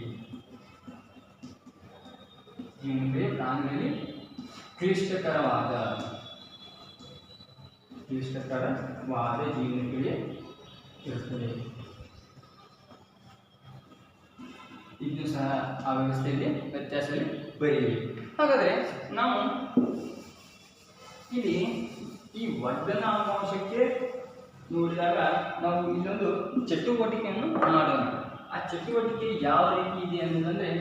ಪ್ರಾಣಿಗಳಲ್ಲಿ ಕ್ಲಿಷ್ಟಕರವಾದ ಜೀವನ ಕ್ರಿಯೆ ಇರುತ್ತದೆ. ಇದು ಸಹ ಆ ವ್ಯವಸ್ಥೆಯಲ್ಲಿ ವ್ಯತ್ಯಾಸದಲ್ಲಿ ಬರೆಯಿರಿ. ಹಾಗಾದರೆ ನಾವು ಇಲ್ಲಿ ಈ ವರ್ಧನಾಂಗಾಂಶಕ್ಕೆ ನೋಡಿದಾಗ ನಾವು ಇಲ್ಲೊಂದು ಚಟುವಟಿಕೆಯನ್ನು ಮಾಡೋಣ. ಆ ಚಟುವಟಿಕೆ ಯಾವ ರೀತಿ ಇದೆ ಅನ್ನೋದಂದರೆ,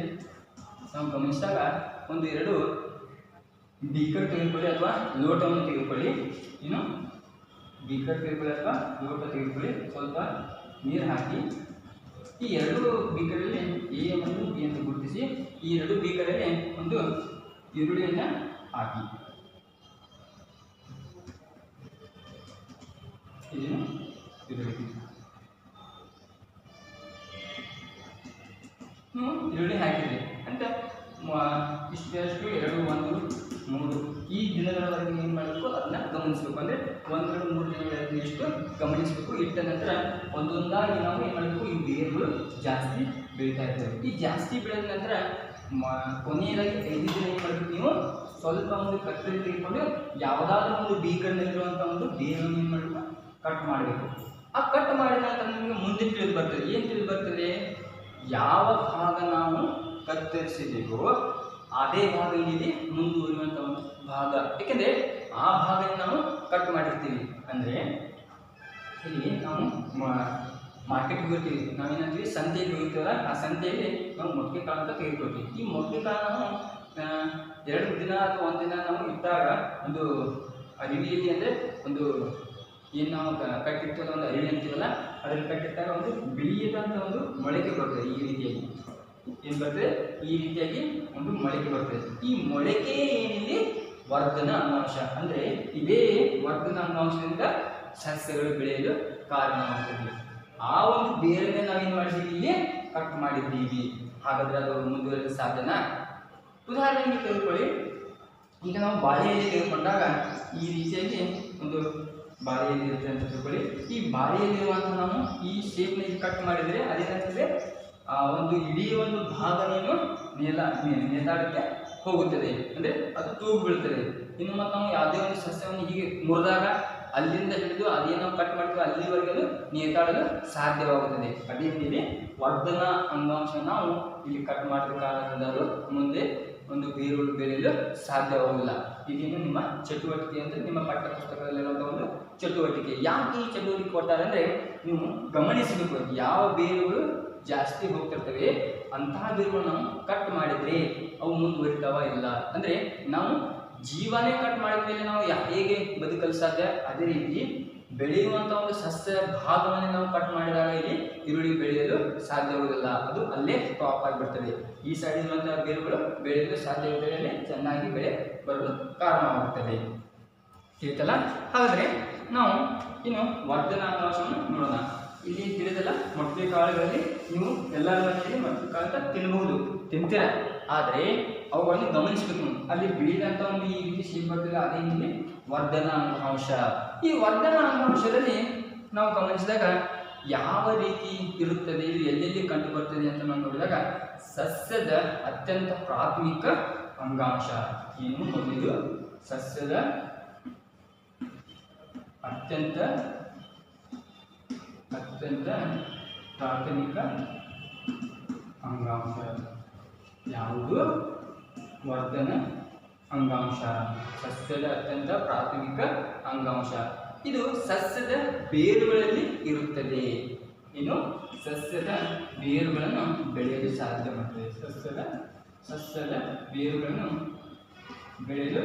ನಾವು ಗಮನಿಸಿದಾಗ ಒಂದು ಎರಡು ಬೀಕರ್ ತೆಗೆದುಕೊಳ್ಳಿ ಅಥವಾ ಲೋಟವನ್ನು ತೆಗೆದುಕೊಳ್ಳಿ. ಇನ್ನು ಬೀಕರ್ ತೆಗೆದುಕೊಳ್ಳಿ ಅಥವಾ ಲೋಟ ತೆಗೆದುಕೊಳ್ಳಿ, ಸ್ವಲ್ಪ ನೀರು ಹಾಕಿ ಈ ಎರಡು ಬೀಕರಲ್ಲಿ ಎ ಮತ್ತು ಬಿ ಅಂತ ಗುರುತಿಸಿ ಈ ಎರಡು ಬೀಕರಲ್ಲಿ ಒಂದು ಈರುಳ್ಳಿಯನ್ನು ಹಾಕಿ. ಇದನ್ನು ಈರುಳ್ಳಿ ಹಾಕಿದೆ ಅಂತ ಇಷ್ಟು 2, 1, 3 ಈ ದಿನಗಳವರೆಗೆ ಏನು ಮಾಡಬೇಕು ಅದನ್ನ ಗಮನಿಸಬೇಕು. ಅಂದರೆ 1, 2, 3 ದಿನಗಳಲ್ಲಿ ಎಷ್ಟು ಗಮನಿಸಬೇಕು. ಇಟ್ಟ ನಂತರ ಒಂದೊಂದಾಗಿ ನಾವು ಏನು ಮಾಡಬೇಕು, ಈ ಬೇರುಗಳು ಜಾಸ್ತಿ ಬೆಳೀತಾ ಇರ್ತವೆ. ಈ ಜಾಸ್ತಿ ಬೆಳೆದ ನಂತರ ಕೊನೆಯದಾಗಿ 5 ದಿನ ಏನು ಮಾಡಬೇಕು ನೀವು ಸ್ವಲ್ಪ ಒಂದು ಕತ್ತರಿ ತೆಗೆದುಕೊಂಡು ಯಾವುದಾದ್ರೂ ಒಂದು ಬೀಗರ್ನಲ್ಲಿರುವಂಥ ಒಂದು ಬೇರನ್ನು ಏನು ಮಾಡಬೇಕು ಕಟ್ ಮಾಡಬೇಕು. ಆ ಕಟ್ ಮಾಡಿದ ನಂತರ ನಿಮಗೆ ಮುಂದೆ ತಿಳಿದು ಬರ್ತದೆ. ಏನು ತಿಳಿದು ಬರ್ತದೆ? ಯಾವ ಭಾಗ ನಾವು ಕತ್ತರಿಸಿದೆವೋ ಅದೇ ಭಾಗ ಇಲ್ಲಿ ಮುಂದುವರಿಯುವಂಥ ಒಂದು ಭಾಗ. ಏಕೆಂದರೆ ಆ ಭಾಗ ನಾವು ಕಟ್ ಮಾಡಿರ್ತೀವಿ. ಅಂದರೆ ಇಲ್ಲಿ ನಾವು ಮಾರ್ಕೆಟ್ಗೆ ಹೋಗ್ತೀವಿ, ನಾವೇನಂತೀವಿ ಸಂತೆಗೆ ಹೋಗ್ತೀವಲ್ಲ, ಆ ಸಂತೆಯಲ್ಲಿ ನಾವು ಮೊಟ್ಟೆ ಕಾಳು ಅಂತ ತೆಗೆದುಕೊಳ್ತೀವಿ. ಈ ಮೊಟ್ಟೆ ಕಾಳು ನಾವು 2 ದಿನ ಅಥವಾ 1 ದಿನ ನಾವು ಇಟ್ಟಾಗ ಒಂದು ಅರಿವಿಯಲ್ಲಿ ಅಂದರೆ ಒಂದು ಏನು ನಾವು ಕಟ್ಟಿರ್ತಲ್ಲ ಒಂದು ಅರಿವಿ ಅಂತೀವಲ್ಲ, ಅದರಲ್ಲಿ ಕಟ್ಟಿಟ್ಟಾಗ ಒಂದು ಬಿಳಿಯದಂಥ ಒಂದು ಮೊಳಕೆ ಬರ್ತದೆ. ಈ ರೀತಿಯಾಗಿ ಏನು ಬರ್ತದೆ? ಈ ರೀತಿಯಾಗಿ ಒಂದು ಮೊಳಕೆ ಬರ್ತದೆ. ಈ ಮೊಳಕೆ ಏನಿದೆ ವರ್ಧನ ಅಂಗಾಂಶ. ಅಂದರೆ ಇದೇ ವರ್ಧನ ಅಂಗಾಂಶದಿಂದ ಸಸ್ಯಗಳು ಬೆಳೆಯಲು ಕಾರಣವಾಗುತ್ತದೆ. ಆ ಒಂದು ಬೇರನ್ನೇ ನಾವೇನು ಮಾಡಿದ್ದೀವಿ, ಇಲ್ಲಿ ಕಟ್ ಮಾಡಿದ್ದೀವಿ. ಹಾಗಾದರೆ ಅದು ಮುಂದುವರೆಯಲು ಸಾಧ್ಯನಾ? ಉದಾಹರಣೆಗೆ ತೆಗೆದುಕೊಳ್ಳಿ, ಈಗ ನಾವು ಬಾಳೆಯಲ್ಲಿ ತೆಗೆದುಕೊಂಡಾಗ ಈ ರೀತಿಯಾಗಿ ಒಂದು ಬಾಳೆಯಲ್ಲಿ ಇರುತ್ತೆ ಅಂತ ತಿಳ್ಕೊಳ್ಳಿ. ಈ ಬಾಳೆಯಲ್ಲಿರುವಂಥ ನಾವು ಈ ಶೇಪ್ನಲ್ಲಿ ಕಟ್ ಮಾಡಿದರೆ ಅದೇನಾಗ್ತದೆ, ಆ ಒಂದು ಇಡೀ ಒಂದು ಭಾಗನೇನು ನೇತಾಡಕ್ಕೆ ಹೋಗುತ್ತದೆ, ಅಂದರೆ ಅದು ತೂಗು ಬೀಳ್ತದೆ. ಇನ್ನು ಮತ್ತು ನಾವು ಯಾವುದೇ ಒಂದು ಸಸ್ಯವನ್ನು ಹೀಗೆ ಮುರಿದಾಗ ಅಲ್ಲಿಂದ ಹಿಡಿದು ಅದೇನೋ ಕಟ್ ಮಾಡ್ತೀವಿ ಅಲ್ಲಿವರೆಗೂ ನೇತಾಡಲು ಸಾಧ್ಯವಾಗುತ್ತದೆ. ಅದೇ ರೀತಿ ವರ್ಧನ ಅಂಗಾಂಶ ನಾವು ಇಲ್ಲಿ ಕಟ್ ಮಾಡಿದ ಕಾರಣದಿಂದ ಅದು ಮುಂದೆ ಒಂದು ಬೇರುಗಳು ಬೆಳೆಯಲು ಸಾಧ್ಯವಾಗುವುದಿಲ್ಲ. ಇದೇನು ನಿಮ್ಮ ಚಟುವಟಿಕೆ ಅಂದರೆ ನಿಮ್ಮ ಪಠ್ಯ ಪುಸ್ತಕದಲ್ಲಿರುವಂಥ ಒಂದು ಚಟುವಟಿಕೆ. ಯಾಕೆ ಈ ಚಟುವಟಿಕೆ ಕೊಟ್ಟಾರೆ ಅಂದರೆ ನೀವು ಗಮನಿಸಬೇಕು, ಯಾವ ಬೇರುಗಳು ಜಾಸ್ತಿ ಹೋಗ್ತಿರ್ತವೆ ಅಂತಹ ಬೇರುಗಳು ನಾವು ಕಟ್ ಮಾಡಿದರೆ ಅವು ಮುಂದುವರಿತಾವ ಇಲ್ಲ. ಅಂದರೆ ನಾವು ಜೀವನೇ ಕಟ್ ಮಾಡಿದ ಮೇಲೆ ನಾವು ಹೇಗೆ ಬದುಕಲು ಸಾಧ್ಯ, ಅದೇ ರೀತಿ ಬೆಳೆಯುವಂಥ ಒಂದು ಸಸ್ಯ ಭಾಗವನ್ನೇ ನಾವು ಕಟ್ ಮಾಡಿದಾಗ ಇಲ್ಲಿ ಈರುಳ್ಳಿ ಬೆಳೆಯಲು ಸಾಧ್ಯವಾಗುವುದಿಲ್ಲ. ಅದು ಅಲ್ಲೇ ಸ್ಟಾಪ್ ಆಗಿಬಿಡ್ತದೆ. ಈ ಸೈಡ್ ಇರುವಂತಹ ಬೇರುಗಳು ಬೆಳೆಯಲು ಸಾಧ್ಯವಿದ್ದರೆ ಅಲ್ಲಿ ಚೆನ್ನಾಗಿ ಬೆಳೆ ಬರಲು ಕಾರಣವಾಗುತ್ತದೆ. ತಿಳಿತಲ್ಲ? ಹಾಗಾದರೆ ನಾವು ಇನ್ನು ವರ್ಧನ ಅಂಗಾಂಶವನ್ನು ನೋಡೋಣ. ಇಲ್ಲಿ ತಿಳಿದಲ್ಲ, ಮೊಟ್ಟೆ ಕಾಳುಗಳಲ್ಲಿ ನೀವು ಎಲ್ಲರ ಮನೆಯಲ್ಲಿ ಮೊಟ್ಟೆ ಕಾಳು ತಿನ್ನಬಹುದು, ತಿಂತೀರ. ಆದರೆ ಅವುಗಳನ್ನು ಗಮನಿಸಬೇಕು. ಅಲ್ಲಿ ಬಿಳಿದಂಥ ಒಂದು ಈ ರೀತಿ ಶೇಪ್ ಬರ್ತಿಲ್ಲ, ಅದೇ ಇಲ್ಲಿ ವರ್ಧನ ಅಂಗಾಂಶ. ಈ ವರ್ಧನ ಅಂಗಾಂಶದಲ್ಲಿ ನಾವು ಗಮನಿಸಿದಾಗ ಯಾವ ರೀತಿ ಇರುತ್ತದೆ, ಇದು ಎಲ್ಲೆಲ್ಲಿ ಕಂಡು ಬರ್ತದೆ ಅಂತ ನಾವು ನೋಡಿದಾಗ ಸಸ್ಯದ ಅತ್ಯಂತ ಪ್ರಾಥಮಿಕ ಅಂಗಾಂಶ ಏನು ಮೊದಲಿದು ಸಸ್ಯದ ಅತ್ಯಂತ ಪ್ರಾಥಮಿಕ ಅಂಗಾಂಶ ಯಾವುದು? ವರ್ಧನ ಅಂಗಾಂಶ. ಸಸ್ಯದ ಅತ್ಯಂತ ಪ್ರಾಥಮಿಕ ಅಂಗಾಂಶ ಇದು ಸಸ್ಯದ ಬೇರುಗಳಲ್ಲಿ ಇರುತ್ತದೆ. ಇನ್ನು ಸಸ್ಯದ ಬೇರುಗಳನ್ನು ಬೆಳೆಯಲು ಸಾಧ್ಯ ಮಾಡ್ತದೆ. ಸಸ್ಯದ ಬೇರುಗಳನ್ನು ಬೆಳೆಯಲು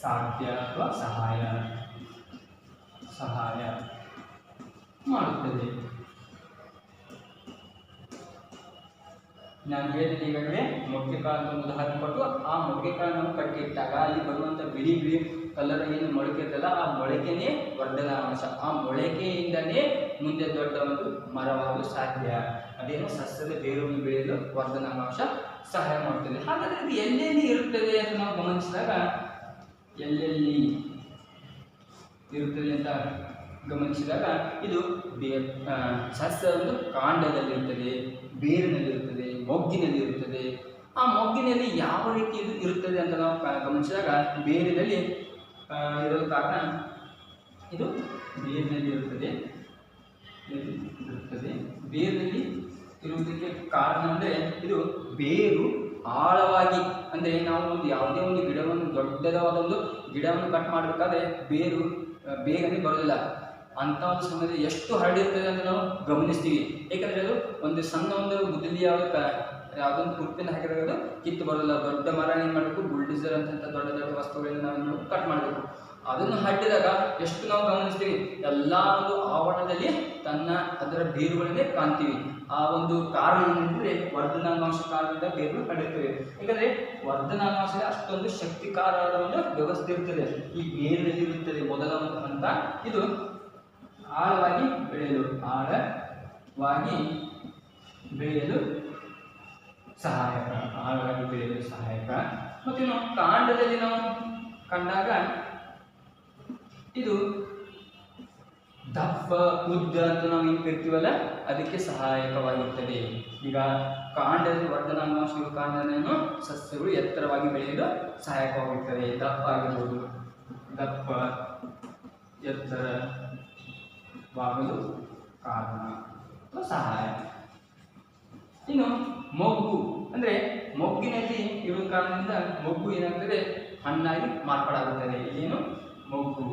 ಸಾಧ್ಯ ಅಥವಾ ಸಹಾಯ ಮಾಡುತ್ತದೆ. ನಾನು ಹೇಳಿದ ಈಗಾಗಲೇ ಮೊಟ್ಟೆ ಕಾಳು ಉದಾಹರಣೆ ಕೊಟ್ಟು, ಆ ಮೊಟ್ಟೆ ಕಾಳು ನಾವು ಕಟ್ಟಿಟ್ಟಾಗ ಅಲ್ಲಿ ಬರುವಂಥ ಬಿಳಿ ಕಲರ್ ಏನು ಮೊಳಕೆ ಇರ್ತಲ್ಲ, ಆ ಮೊಳಕೆನೇ ವರ್ಧನ ಅಂಶ. ಆ ಮೊಳಕೆಯಿಂದಲೇ ಮುಂದೆ ದೊಡ್ಡ ಒಂದು ಮರವಾಗಲು ಸಾಧ್ಯ. ಅದೇನು ಸಸ್ಯದ ಬೇರುಗಳನ್ನು ಬೆಳೆಯಲು ವರ್ಧನ ಅಂಶ ಸಹಾಯ ಮಾಡುತ್ತದೆ. ಹಾಗಾದರೆ ಇದು ಎಲ್ಲೆಲ್ಲಿ ಇರುತ್ತದೆ ಅಂತ ನಾವು ಗಮನಿಸಿದಾಗ, ಎಲ್ಲೆಲ್ಲಿ ಇರುತ್ತದೆ ಅಂತ ಗಮನಿಸಿದಾಗ ಇದು ಸಸ್ಯ ಒಂದು ಕಾಂಡದಲ್ಲಿರುತ್ತದೆ, ಬೇರಿನಲ್ಲಿರುತ್ತದೆ, ಮೊಗ್ಗಿನಲ್ಲಿರುತ್ತದೆ. ಆ ಮೊಗ್ಗಿನಲ್ಲಿ ಯಾವ ರೀತಿ ಇದು ಇರುತ್ತದೆ ಅಂತ ನಾವು ಗಮನಿಸಿದಾಗ ಬೇರಿನಲ್ಲಿ ಇರೋದು ಕಾರಣ ಇದು ಬೇರಿನಲ್ಲಿ ಇರುತ್ತದೆ. ಬೇರಿನಲ್ಲಿ ಇರುವುದಕ್ಕೆ ಕಾರಣ ಅಂದರೆ ಇದು ಬೇರು ಆಳವಾಗಿ, ಅಂದರೆ ನಾವು ಒಂದು ಯಾವುದೇ ಒಂದು ಗಿಡವನ್ನು ದೊಡ್ಡದಾದ ಒಂದು ಗಿಡವನ್ನು ಕಟ್ ಮಾಡಬೇಕಾದ್ರೆ ಬೇರು ಬೇಗನೆ ಬರೋದಿಲ್ಲ. ಅಂಥ ಒಂದು ಸಮಯದಲ್ಲಿ ಎಷ್ಟು ಹರಡಿರ್ತದೆ ಅಂತ ನಾವು ಗಮನಿಸ್ತೀವಿ. ಏಕೆಂದರೆ ಅದು ಒಂದು ಸಣ್ಣ ಒಂದು ಗುದ್ದಲಿ ಯಾವುದೊಂದು ಕುರ್ಪಿನ ಹಾಕಿರೋದು ಕಿತ್ತು ಬರೋದಿಲ್ಲ. ದೊಡ್ಡ ಮರ ಏನು ಮಾಡಬೇಕು, ಬುಲ್ಡೀಸರ್ ಅಂತ ದೊಡ್ಡ ದೊಡ್ಡ ವಸ್ತುಗಳನ್ನು ನಾವು ಕಟ್ ಮಾಡಬೇಕು. ಅದನ್ನು ಹಡ್ಡಿದಾಗ ಎಷ್ಟು ನಾವು ಗಮನಿಸ್ತೀವಿ, ಎಲ್ಲ ಒಂದು ಆವರಣದಲ್ಲಿ ಅದರ ಬೇರುಗಳನ್ನೇ ಕಾಣ್ತೀವಿ. ಆ ಒಂದು ಕಾರಣ ಏನಂದರೆ ವರ್ಧನಾಂಗಾಂಶ ಕಾರಣದಿಂದ ಬೇರುಗಳು ಹರಡುತ್ತವೆ. ಯಾಕಂದರೆ ವರ್ಧನಾಂಗಾಂಶದಲ್ಲಿ ಅಷ್ಟೊಂದು ಶಕ್ತಿಕಾರವಾದ ಒಂದು ವ್ಯವಸ್ಥೆ ಇರ್ತದೆ, ಈ ಬೇರಿನಲ್ಲಿ ಇರುತ್ತದೆ. ಮೊದಲ ಒಂದು ಹಂತ ಇದು ಆಳವಾಗಿ ಬೆಳೆಯಲು ಸಹಾಯಕ. ಮತ್ತು ನಾವು ಕಾಂಡದಲ್ಲಿ ನಾವು ಕಂಡಾಗ ಇದು ದಪ್ಪ ಉದ್ದ ಅಂತ ನಾವು ಏನು ಕರಿತೀವಲ್ಲ ಅದಕ್ಕೆ ಸಹಾಯಕವಾಗಿರ್ತದೆ. ಈಗ ಕಾಂಡದ ವರ್ಧನಾಂಗಾಂಶಗಳು ಕಾರಣವನ್ನು ಸಸ್ಯಗಳು ಎತ್ತರವಾಗಿ ಬೆಳೆಯಲು ಸಹಾಯಕವಾಗಿರ್ತದೆ. ದಪ್ಪ ಆಗಿರ್ಬೋದು, ದಪ್ಪ ಎತ್ತರವಾಗಲು ಕಾರಣ ಅಥವಾ ಸಹಾಯ. ಇನ್ನು ಮೊಗ್ಗು ಅಂದರೆ ಮೊಗ್ಗಿನಲ್ಲಿ ಇರುವ ಕಾರಣದಿಂದ ಮೊಗ್ಗು ಏನಾಗ್ತದೆ, ಹಣ್ಣಾಗಿ ಮಾರ್ಪಾಡಾಗುತ್ತದೆ. ಏನು ಮೊಗ್ಗು,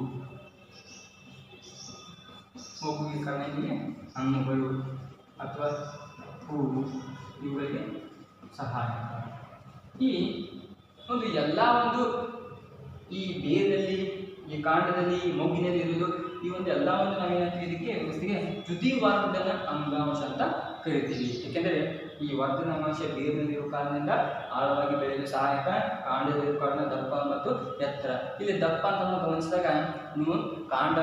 ಮೊಗ್ಗುಗೆ ಕಾರಣ ಹೀಗೆ ಹಣ್ಣುಗಳು ಅಥವಾ ಹೂವು ಇವುಗಳಿಗೆ ಸಹಾಯಕ. ಈ ಒಂದು ಎಲ್ಲ ಒಂದು ಈ ಬೇರಿನಲ್ಲಿ, ಈ ಕಾಂಡದಲ್ಲಿ, ಈ ಮೊಗ್ಗಿನಲ್ಲಿ ಇರುವುದು ಈ ಒಂದು ಎಲ್ಲ ಒಂದು ನಾವೇನಂತೀವಿ ಇದಕ್ಕೆ ವಸ್ತುವಿಗೆ ತುದಿ ವರ್ಧನ ಅಂಗಾಂಶ ಅಂತ ಕರಿತೀವಿ. ಏಕೆಂದರೆ ಈ ವರ್ಧನಾಂಗಾಂಶ ಬೇರಿನಲ್ಲಿರುವ ಕಾರಣದಿಂದ ಆಳವಾಗಿ ಬೆಳೆಯಲು ಸಹಾಯಕ, ಕಾಂಡದಲ್ಲಿರುವ ಕಾರಣ ದಪ್ಪ ಮತ್ತು ಎತ್ತರ. ಇಲ್ಲಿ ದಪ್ಪ ಅಂತ ನಾವು ಗಮನಿಸಿದಾಗ ನೀವು ಕಾಂಡ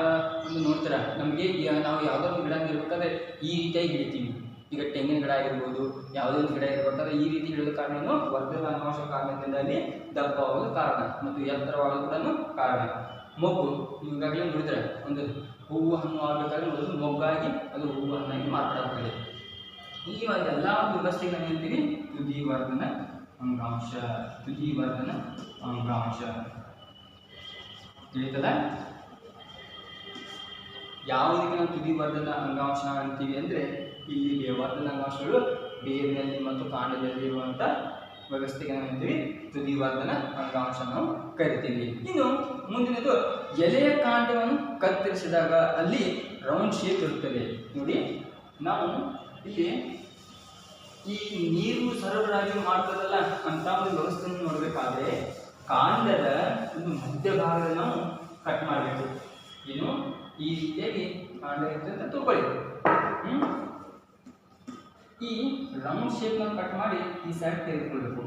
ಒಂದು ನೋಡ್ತೀರ, ನಮಗೆ ನಾವು ಯಾವುದೋ ಒಂದು ಗಿಡ ಇರಬೇಕಾದ್ರೆ ಈ ರೀತಿಯಾಗಿ ಹಿಡಿತೀವಿ. ಈಗ ತೆಂಗಿನ ಗಿಡ ಆಗಿರ್ಬೋದು, ಯಾವುದೋ ಒಂದು ಗಿಡ ಇರಬೇಕಾದ್ರೆ ಈ ರೀತಿ ಹಿಡಿದ ಕಾರಣ ಏನು, ವರ್ಧನಾಂಗಾಂಶ ಕಾರಣದಿಂದಾಗಿ ದಪ್ಪವಾಗಲು ಕಾರಣ ಮತ್ತು ಎತ್ತರವಾಗಲು ಕೂಡ ಕಾರಣ. ಮೊಗ್ಗು ಈಗಾಗಲೇ ನೋಡಿದ್ರೆ ಒಂದು ಹೂವು ಹಣ್ಣು ಆಗಬೇಕಾದ್ರೆ ಮೊದಲು ಮೊಗ್ಗಾಗಿ ಅದು ಹೂವು ಹಣ್ಣಾಗಿ ಮಾರ್ಪಾಡಾಗ್ತದೆ. ಈ ಎಲ್ಲ ಒಂದು ವ್ಯವಸ್ಥೆಗೆ ನಾವು ಹೇಳ್ತೀವಿ ತುದಿ ವರ್ಧನ ಅಂಗಾಂಶ. ತುದಿ ವರ್ಧನ ಅಂಗಾಂಶ ತಿಳಿತದ? ಯಾವುದಕ್ಕೆ ನಾವು ತುದಿ ವರ್ಧನ ಅಂಗಾಂಶ ಅಂತೀವಿ ಅಂದರೆ ಇಲ್ಲಿಗೆ ವರ್ಧನಾಂಗಾಂಶಗಳು ಬೇರಿನಲ್ಲಿ ಮತ್ತು ಕಾಂಡದಲ್ಲಿ ಇರುವಂಥ ವ್ಯವಸ್ಥೆಗೆ ನಾವು ಹೇಳ್ತೀವಿ ತುದಿ ವರ್ಧನ ಅಂಗಾಂಶ ನಾವು ಕರಿತೀವಿ. ಇನ್ನು ಮುಂದಿನದು ಎಲೆಯ ಕಾಂಡವನ್ನು ಕತ್ತರಿಸಿದಾಗ ಅಲ್ಲಿ ರೌಂಡ್ ಶೇಪ್ ಇರುತ್ತದೆ. ನೋಡಿ, ನಾವು ಇಲ್ಲಿ ಈ ನೀರು ಸರಬರಾಜು ಮಾಡ್ತದಲ್ಲ ಅಂತ ಒಂದು ವ್ಯವಸ್ಥೆಯನ್ನು ನೋಡಬೇಕಾದ್ರೆ ಕಾಂಡದ ಒಂದು ಮಧ್ಯಭಾಗದಲ್ಲಿ ನಾವು ಕಟ್ ಮಾಡಬೇಕು. ಏನು ಈ ರೀತಿಯಾಗಿ ಕಾಂಡ ಇರ್ತದೆ ಅಂತ ತಿಳ್ಕೊಳ್ಳಿ. ಈ ರೌಂಡ್ ಶೇಪ್ನ ಕಟ್ ಮಾಡಿ ಈ ಸೈಡ್ ತೆಗೆದುಕೊಳ್ಬೇಕು.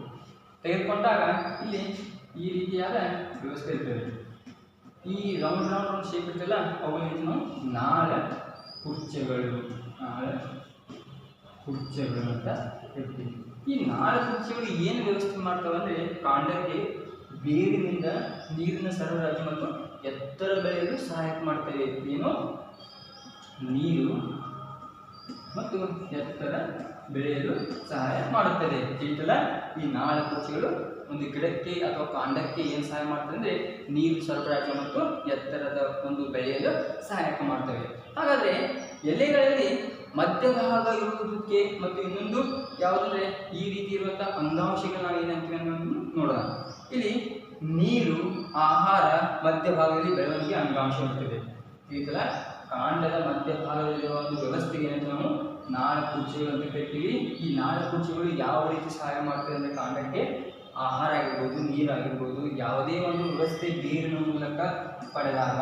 ತೆಗೆದುಕೊಂಡಾಗ ಇಲ್ಲಿ ಈ ರೀತಿಯಾದ ವ್ಯವಸ್ಥೆ ಇರ್ತದೆ. ಈ ರೌಂಡ್ ಶೇಪ್ ಇರ್ತಲ್ಲ ಅವುಗಳಿಗೆ ನಾವು ನಾಳ ಕುರ್ಚೆಗಳು ಅಂತ ಹೇಳ್ತೀವಿ. ಈ ನಾಳ ಕುರ್ಚೆಗಳು ಏನು ವ್ಯವಸ್ಥೆ ಮಾಡ್ತಾವೆ ಅಂದರೆ ಕಾಂಡಕ್ಕೆ ಬೇರಿನಿಂದ ನೀರಿನ ಸರಬರಾಜು ಮತ್ತು ಎತ್ತರ ಬೆಳೆಯಲು ಸಹಾಯಕ ಮಾಡ್ತವೆ. ಏನು ನೀರು ಮತ್ತು ಎತ್ತರ ಬೆಳೆಯಲು ಸಹಾಯ ಮಾಡುತ್ತದೆ. ತಿಳಿತಲ್ಲ? ಈ ನಾಳ ಕುರ್ಚೆಗಳು ಒಂದು ಗಿಡಕ್ಕೆ ಅಥವಾ ಕಾಂಡಕ್ಕೆ ಏನು ಸಹಾಯ ಮಾಡ್ತದೆ ಅಂದರೆ ನೀರು ಸರಬರಾಜು ಮತ್ತು ಎತ್ತರದ ಒಂದು ಬೆಳೆಯಲು ಸಹಾಯಕ ಮಾಡ್ತವೆ. ಹಾಗಾದರೆ ಎಲೆಗಳಲ್ಲಿ ಮಧ್ಯಭಾಗ ಇರುವುದಕ್ಕೆ ಮತ್ತು ಇನ್ನೊಂದು ಯಾವುದಂದರೆ ಈ ರೀತಿ ಇರುವಂಥ ಅಂಗಾಂಶಗಳು ನಾವು ಏನಂತೀವಿ ಅನ್ನೋದನ್ನು ನೋಡೋಣ. ಇಲ್ಲಿ ನೀರು, ಆಹಾರ ಮಧ್ಯಭಾಗದಲ್ಲಿ ಬೆಳವಣಿಗೆ ಅಂಗಾಂಶ ಇರ್ತದೆ. ತಿಳಿತಲ್ಲ? ಕಾಂಡದ ಮಧ್ಯಭಾಗದಲ್ಲಿರುವ ಒಂದು ವ್ಯವಸ್ಥೆಗೆ ಏನಂತ ನಾವು ನಾಳ ಕುರ್ಚೆಗಳು ಅಂತ ಕರಿತೀವಿ. ಈ ನಾಳ ಕುರ್ಚೆಗಳು ಯಾವ ರೀತಿ ಸಹಾಯ ಮಾಡ್ತದೆ ಅಂದರೆ ಕಾಂಡಕ್ಕೆ ಆಹಾರ ಆಗಿರ್ಬೋದು, ನೀರಾಗಿರ್ಬೋದು, ಯಾವುದೇ ಒಂದು ವ್ಯವಸ್ಥೆ ಬೇರಿನ ಮೂಲಕ ಪಡೆದಾಗ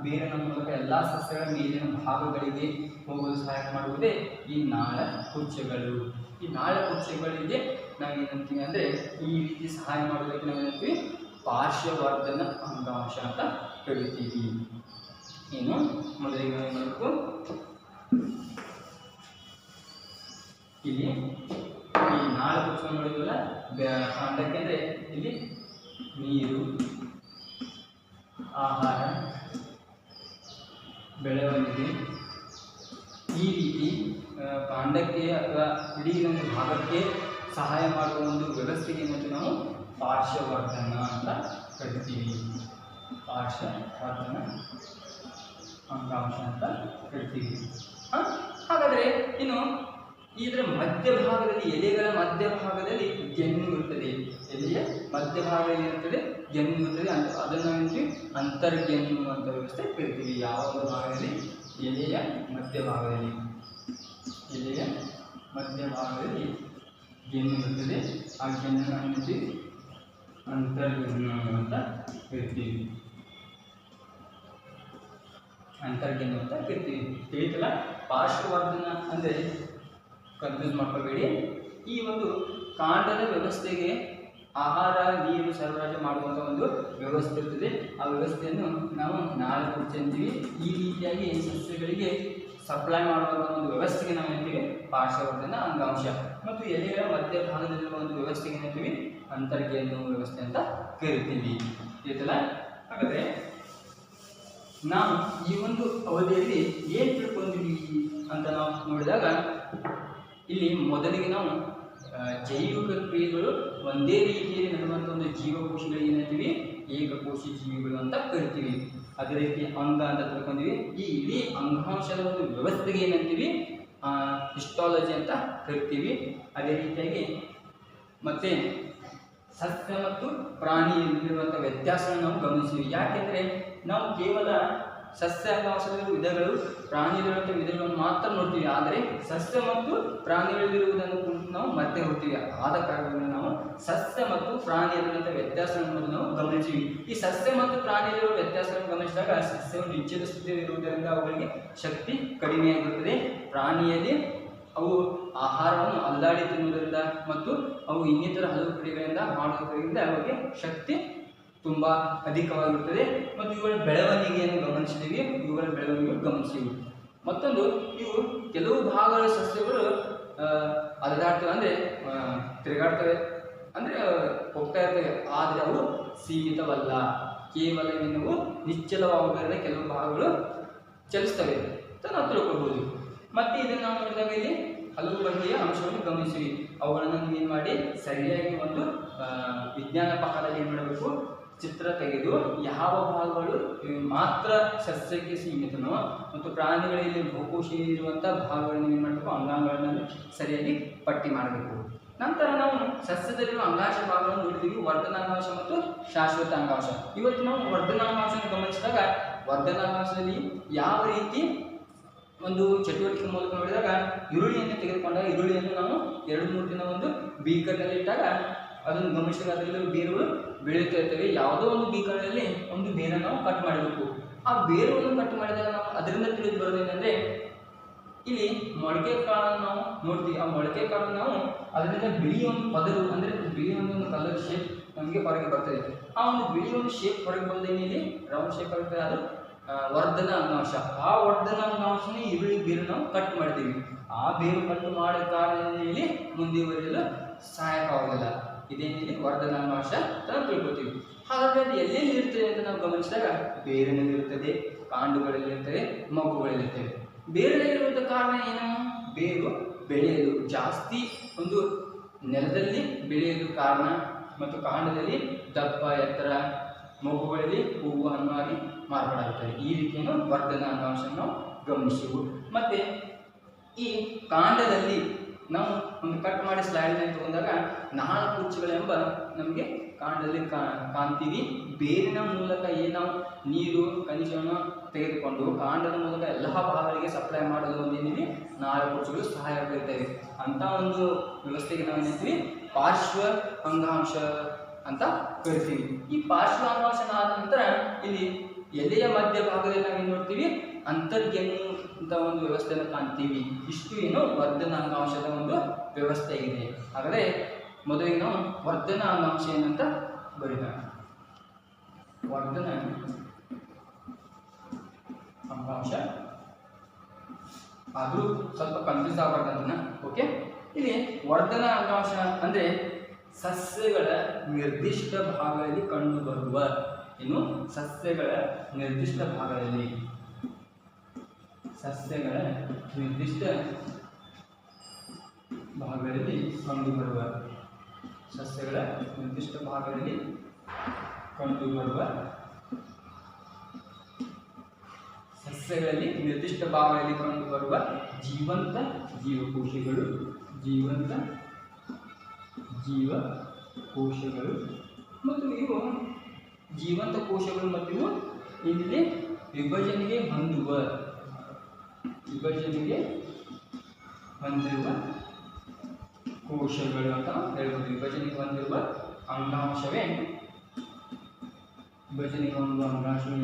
ಬೇರಿನ ಮೂಲಕ ಎಲ್ಲ ಸಸ್ಯಗಳ ಮೇಲಿನ ಭಾಗಗಳಿಗೆ ಹೋಗಲು ಸಹಾಯ ಮಾಡುವುದೇ ಈ ನಾಳ ಕುರ್ಚೆಗಳು. ಈ ನಾಳ ಕುರ್ಚೆಗಳಿಗೆ ನಾವೇನಂತೀವಿ ಅಂದರೆ ಈ ರೀತಿ ಸಹಾಯ ಮಾಡೋದಕ್ಕೆ ನಾವೇನಂತೀವಿ ಪಾರ್ಶ್ವವರ್ಧನ ಅಂಗಾಂಶ ಅಂತ ಕರಿತೀವಿ. ಏನು ಮೊದಲಿಗೆ ನಾವು ಏನು ಮಾಡಬೇಕು, ಇಲ್ಲಿ ಈ ನಾಳ ಕುರ್ಚೆಗಳು ನೋಡಿದ್ವಲ್ಲ ಕಾಂಡಕ್ಕೆ ಅಂದರೆ ಇಲ್ಲಿ ನೀರು, ಆಹಾರ, ಬೆಳವಣಿಗೆ ಈ ರೀತಿ ಕಾಂಡಕ್ಕೆ ಅಥವಾ ಇಡೀ ಒಂದು ಭಾಗಕ್ಕೆ ಸಹಾಯ ಮಾಡುವ ಒಂದು ವ್ಯವಸ್ಥೆಗೆ ಮತ್ತು ನಾವು ಪಾರ್ಶ್ವವರ್ಧನ ಅಂತ ಕರಿತೀವಿ. ಪಾರ್ಶ್ವವರ್ಧನ ಅಂಗಾಂಶ ಅಂತ ಕರಿತೀವಿ. ಹಾಗಾದರೆ ಇನ್ನು ಇದರ ಮಧ್ಯಭಾಗದಲ್ಲಿ, ಎಲೆಗಳ ಮಧ್ಯಭಾಗದಲ್ಲಿ ಗೆನ್ನು ಇರುತ್ತದೆ. ಎಲೆಯ ಮಧ್ಯಭಾಗದಲ್ಲಿ ಇರುತ್ತದೆ ಗೆನ್ನು ಇರುತ್ತದೆ. ಅದನ್ನು ನಾವು ಅಂತರ್ಗೆನ್ನು ಅಂತ ವ್ಯವಸ್ಥೆ ಕರಿತೀವಿ. ಯಾವ ಒಂದು ಭಾಗದಲ್ಲಿ ಎಲೆಯ ಮಧ್ಯಭಾಗದಲ್ಲಿ ಗೆನ್ನು ಇರುತ್ತದೆ, ಆ ಗೆನ್ನನ್ನು ನಾವು ಅಂತರ್ಗೆನ್ನು ಅಂತ ಕರಿತೀವಿ. ಅಂತರ್ಗೆನ್ನು ಅಂತ ಕರಿತೀವಿ. ತಿಳಿತಲ್ಲ? ಪಾರ್ಶ್ವವರ್ಧನ ಅಂದರೆ ಕನ್ಫ್ಯೂಸ್ ಮಾಡ್ಕೋಬೇಡಿ. ಈ ಒಂದು ಕಾಂಡದ ವ್ಯವಸ್ಥೆಗೆ ಆಹಾರ, ನೀರು ಸರಬರಾಜು ಮಾಡುವಂಥ ಒಂದು ವ್ಯವಸ್ಥೆ ಇರ್ತದೆ. ಆ ವ್ಯವಸ್ಥೆಯನ್ನು ನಾವು ನಾಳ ಕುರ್ಚೆ ಅಂತೀವಿ. ಈ ರೀತಿಯಾಗಿ ಸಸ್ಯಗಳಿಗೆ ಸಪ್ಲೈ ಮಾಡುವಂಥ ಒಂದು ವ್ಯವಸ್ಥೆಗೆ ನಾವು ಹೇಳ್ತೀವಿ ಪಾರ್ಶ್ವವರ್ಧನ ಅಂಗಾಂಶ. ಮತ್ತು ಎಲೆಗಳ ಮಧ್ಯಭಾಗದಲ್ಲಿರುವ ಒಂದು ವ್ಯವಸ್ಥೆಗೆ ಹೇಳ್ತೀವಿ ಅಂತರ್ಗೆನ್ನು ವ್ಯವಸ್ಥೆ ಅಂತ ಕರಿತೀವಿ. ತಿಳಿತಲ್ಲ? ಹಾಗಾದರೆ ನಾವು ಈ ಒಂದು ಅವಧಿಯಲ್ಲಿ ಏನು ತಿಳ್ಕೊಂಡಿವಿ ಅಂತ ನಾವು ನೋಡಿದಾಗ ಇಲ್ಲಿ ಮೊದಲಿಗೆ ನಾವು ಜೈವಿಕ ಕ್ರಿಯೆಗಳು ಒಂದೇ ರೀತಿಯಲ್ಲಿ ನಡೆಯುವಂಥ ಒಂದು ಜೀವಕೋಶಗಳಿಗೆ ಏನಂತೀವಿ ಏಕಕೋಶಿ ಜೀವಿಗಳು ಅಂತ ಕರಿತೀವಿ. ಅದೇ ರೀತಿ ಅಂಗ ಅಂತ ತಿಳ್ಕೊಂಡಿವಿ. ಈ ಇಡೀ ಅಂಗಾಂಶದ ಒಂದು ವ್ಯವಸ್ಥೆಗೆ ಏನಂತೀವಿ ಹಿಸ್ಟಾಲಜಿ ಅಂತ ಕರಿತೀವಿ. ಅದೇ ರೀತಿಯಾಗಿ ಮತ್ತೆ ಸಸ್ಯ ಮತ್ತು ಪ್ರಾಣಿಯಲ್ಲಿರುವಂಥ ವ್ಯತ್ಯಾಸವನ್ನು ನಾವು ಗಮನಿಸ್ತೀವಿ. ಯಾಕೆಂದರೆ ನಾವು ಕೇವಲ ಸಸ್ಯ ಅಂಗಾಂಶದ ವಿಧಗಳು ಪ್ರಾಣಿಗಳಿರುವಂಥ ವಿಧಗಳನ್ನು ಮಾತ್ರ ನೋಡ್ತೀವಿ, ಆದರೆ ಸಸ್ಯ ಮತ್ತು ಪ್ರಾಣಿಗಳಲ್ಲಿರುವುದನ್ನು ನಾವು ಮತ್ತೆ ಹೋಗ್ತೀವಿ. ಆದ ಕಾರಣದಿಂದ ನಾವು ಸಸ್ಯ ಮತ್ತು ಪ್ರಾಣಿಯಲ್ಲಿರುವಂಥ ವ್ಯತ್ಯಾಸಗಳನ್ನು ನಾವು ಗಮನಿಸ್ತೀವಿ. ಈ ಸಸ್ಯ ಮತ್ತು ಪ್ರಾಣಿಯಲ್ಲಿರುವ ವ್ಯತ್ಯಾಸಗಳನ್ನು ಗಮನಿಸಿದಾಗ ಸಸ್ಯವು ನಿಶ್ಚಿತ ಸ್ಥಿತಿಯಲ್ಲಿ ಇರುವುದರಿಂದ ಅವುಗಳಿಗೆ ಶಕ್ತಿ ಕಡಿಮೆಯಾಗಿರುತ್ತದೆ. ಪ್ರಾಣಿಯಲ್ಲಿ ಅವು ಆಹಾರವನ್ನು ಅಲ್ಲಾಡಿ ತಿನ್ನುವುದರಿಂದ ಮತ್ತು ಅವು ಇನ್ನಿತರ ಹಲವು ಕ್ರಿಯೆಗಳಿಂದ ಮಾಡುವುದರಿಂದ ಅವರಿಗೆ ಶಕ್ತಿ ತುಂಬ ಅಧಿಕವಾಗಿರುತ್ತದೆ. ಮತ್ತು ಇವುಗಳ ಬೆಳವಣಿಗೆಯನ್ನು ಗಮನಿಸಿದ್ದೀವಿ, ಇವುಗಳ ಬೆಳವಣಿಗೆ ಗಮನಿಸ್ತೀವಿ. ಮತ್ತೊಂದು, ಇವು ಕೆಲವು ಭಾಗಗಳ ಸಸ್ಯಗಳು ಅಲ್ಲಾಡ್ತವೆ, ಅಂದರೆ ತಿರುಗಾಡ್ತವೆ, ಅಂದರೆ ಹೋಗ್ತಾ ಇರ್ತವೆ, ಆದರೆ ಅವು ಸೀಮಿತವಲ್ಲ. ಕೇವಲ ನಾವು ನಿಶ್ಚಲವಾಗುವುದರಿಂದ ಕೆಲವು ಭಾಗಗಳು ಚಲಿಸ್ತವೆ ಅಂತ ನಾವು ತಿಳ್ಕೊಳ್ಬೋದು. ಮತ್ತು ಇದನ್ನು ನಾವು ನೋಡಿದಾಗ ಇಲ್ಲಿ ಹಲವು ಬಗೆಯ ಅಂಶವನ್ನು ಗಮನಿಸಿವಿ. ಅವುಗಳನ್ನು ಏನು ಮಾಡಿ ಸರಿಯಾಗಿ ಒಂದು ವಿಜ್ಞಾನ ಪಾಠದಲ್ಲಿ ಏನು ಮಾಡಬೇಕು, ಚಿತ್ರ ತೆಗೆದು ಯಾವ ಭಾಗಗಳು ಮಾತ್ರ ಸಸ್ಯಕ್ಕೆ ಸೀಮಿತನೋ ಮತ್ತು ಪ್ರಾಣಿಗಳಲ್ಲಿ ಬಹುಕೋಶಿ ಇರುವಂಥ ಭಾಗಗಳನ್ನು ಏನು ಮಾಡಬೇಕು, ಅಂಗಾಂಗಗಳನ್ನು ಸರಿಯಾಗಿ ಪಟ್ಟಿ ಮಾಡಬೇಕು. ನಂತರ ನಾವು ಸಸ್ಯದಲ್ಲಿರುವ ಅಂಗಾಂಶ ಭಾಗಗಳನ್ನು ನೋಡ್ತೀವಿ, ವರ್ಧನಾಂಗಾಂಶ ಮತ್ತು ಶಾಶ್ವತ ಅಂಗಾಂಶ. ಇವತ್ತು ನಾವು ವರ್ಧನಾಂಗಾಂಶವನ್ನು ಗಮನಿಸಿದಾಗ ವರ್ಧನಾಂಗಾಂಶದಲ್ಲಿ ಯಾವ ರೀತಿ ಒಂದು ಚಟುವಟಿಕೆ ಮೂಲಕ ನೋಡಿದಾಗ ಈರುಳ್ಳಿಯನ್ನು ತೆಗೆದುಕೊಂಡಾಗ ಈರುಳ್ಳಿಯನ್ನು ನಾವು 2-3 ದಿನ ಒಂದು ಬೀಕರ್ನಲ್ಲಿ ಇಟ್ಟಾಗ ಅದನ್ನು ಗಮನಿಸಿದಾಗ ಅದರಲ್ಲಿ ಬೇರುಗಳು ಬೆಳೆಯುತ್ತಾ ಇರ್ತವೆ. ಯಾವುದೋ ಒಂದು ಬೀಕರ್ನಲ್ಲಿ ಒಂದು ಬೇರನ್ನು ನಾವು ಕಟ್ ಮಾಡಬೇಕು. ಆ ಬೇರುವನ್ನು ಕಟ್ ಮಾಡಿದಾಗ ನಾವು ಅದರಿಂದ ತಿಳಿದು ಬರೋದೇನೆಂದರೆ, ಇಲ್ಲಿ ಮೊಳಕೆ ಕಾಳನ್ನು ನಾವು ನೋಡ್ತೀವಿ. ಆ ಮೊಳಕೆ ಕಾಳನ್ನು ನಾವು ಅದರಿಂದ ಬಿಳಿ ಒಂದು ಪದರು, ಅಂದರೆ ಬಿಳಿ ಒಂದು ಕಲರ್ ಶೇಪ್ ನಮಗೆ ಹೊರಗೆ ಬರ್ತದೆ. ಆ ಒಂದು ಬಿಳಿ ಒಂದು ಶೇಪ್ ಹೊರಗೆ ಬಂದೇನೆ ಇಲ್ಲಿ ರೌಂಡ್ ಶೇಪ್ ಆಗುತ್ತೆ, ಅದು ವರ್ಧನ ಅಂಗಾಂಶ. ಆ ವರ್ಧನ ಅಂಗಾಂಶನೇ ಈರುಳ್ಳಿ ಬೇರು ನಾವು ಕಟ್ ಮಾಡ್ತೀವಿ. ಆ ಬೇರು ಕಟ್ ಮಾಡಿದ ಕಾರಣದಿಂದ ಇಲ್ಲಿ ಮುಂದುವರಿಯಲು ಸಹಾಯಕವಾಗಲ್ಲ. ಇದೇನಿದೆ ವರ್ಧನ ಅಂಗಾಂಶ ಅಂತ ತಿಳ್ಕೊತೀವಿ. ಹಾಗಾದರೆ ಅದು ಎಲ್ಲೆಲ್ಲಿ ಇರ್ತದೆ ಅಂತ ನಾವು ಗಮನಿಸಿದಾಗ ಬೇರಿನಲ್ಲಿ ಇರ್ತದೆ, ಕಾಂಡಗಳಲ್ಲಿ ಇರ್ತದೆ, ಮಗುಗಳಲ್ಲಿ ಇರ್ತದೆ. ಬೇರಿನಲ್ಲಿರುವಂಥ ಕಾರಣ ಏನು? ಬೇರು ಬೆಳೆಯಲು ಜಾಸ್ತಿ ಒಂದು ನೆಲದಲ್ಲಿ ಬೆಳೆಯೋದು ಕಾರಣ, ಮತ್ತು ಕಾಂಡದಲ್ಲಿ ದಪ್ಪ ಎತ್ತರ, ಮಗುಗಳಲ್ಲಿ ಹೂವು ಹಣ್ಣಾಗಿ ಮಾರ್ಪಾಡಾಗುತ್ತದೆ. ಈ ರೀತಿಯನ್ನು ವರ್ಧನ ಅಂಗಾಂಶ ನಾವು ಗಮನಿಸುವು. ಮತ್ತು ಈ ಕಾಂಡದಲ್ಲಿ ನಾವು ಒಂದು ಕಟ್ ಮಾಡಿ ಸ್ಲೈಡ್ನಲ್ಲಿ ತಗೊಂಡಾಗ 4 ಕುಚ್ಚುಗಳೆಂಬ ನಮಗೆ ಕಾಂಡದಲ್ಲಿ ಕಾಣ್ತೀವಿ. ಬೇರಿನ ಮೂಲಕ ಏನು ನಾವು ನೀರು ಖನಿಜವನ್ನು ತೆಗೆದುಕೊಂಡು ಕಾಂಡದ ಮೂಲಕ ಎಲ್ಲ ಭಾಗಗಳಿಗೆ ಸಪ್ಲೈ ಮಾಡಲು ಒಂದೇನಿದೆ 4 ಕುಚ್ಚುಗಳು ಸಹಾಯವಾಗಿರ್ತವೆ. ಅಂಥ ಒಂದು ವ್ಯವಸ್ಥೆಗೆ ನಾವು ಏನಂತೀವಿ ಪಾರ್ಶ್ವ ಅಂಗಾಂಶ ಅಂತ ಕರಿತೀವಿ. ಈ ಪಾರ್ಶ್ವ ಅಂಗಾಂಶನಾದ ನಂತರ ಇಲ್ಲಿ ಎಲೆಯ ಮಧ್ಯ ಭಾಗದಲ್ಲಿ ನಾವೇನು ನೋಡ್ತೀವಿ, ಅಂತರ್ಗೆನ್ನು ಅಂತ ಒಂದು ವ್ಯವಸ್ಥೆಯನ್ನು ಕಾಣ್ತೀವಿ. ಇಷ್ಟು ಏನು ವರ್ಧನ ಅಂಗಾಂಶದ ಒಂದು ವ್ಯವಸ್ಥೆ ಇದೆ. ಹಾಗಾದರೆ ಮೊದಲಿಗೆ ನಾವು ವರ್ಧನ ಅಂಗಾಂಶ ಏನಂತ ಬರೀತ ವರ್ಧನ ಅಂಗಾಂಶ, ಆದರೂ ಸ್ವಲ್ಪ ಕನ್ಫ್ಯೂಸ್ ಆಗಬಾರ್ದು. ಓಕೆ, ಇಲ್ಲಿ ವರ್ಧನ ಅಂಗಾಂಶ ಅಂದರೆ ಸಸ್ಯಗಳ ನಿರ್ದಿಷ್ಟ ಭಾಗಗಳಲ್ಲಿ ಕಂಡುಬರುವ, ಇನ್ನು ಸಸ್ಯಗಳ ನಿರ್ದಿಷ್ಟ ಭಾಗದಲ್ಲಿ ಕಂಡುಬರುವ ಜೀವಂತ ಜೀವಕೋಶಗಳು ಮತ್ತು ಇವು ಜೀವಂತ ಕೋಶಗಳು ಮತ್ತು ಇವು ಇಲ್ಲಿ ವಿಭಜನೆಗೆ ಹೊಂದುವ ಕೋಶಗಳು ಅಂತ ಹೇಳ್ಬೋದು. ವಿಭಜನೆಗೆ ಹೊಂದಿರುವ ಅಂಗಾಂಶವೇ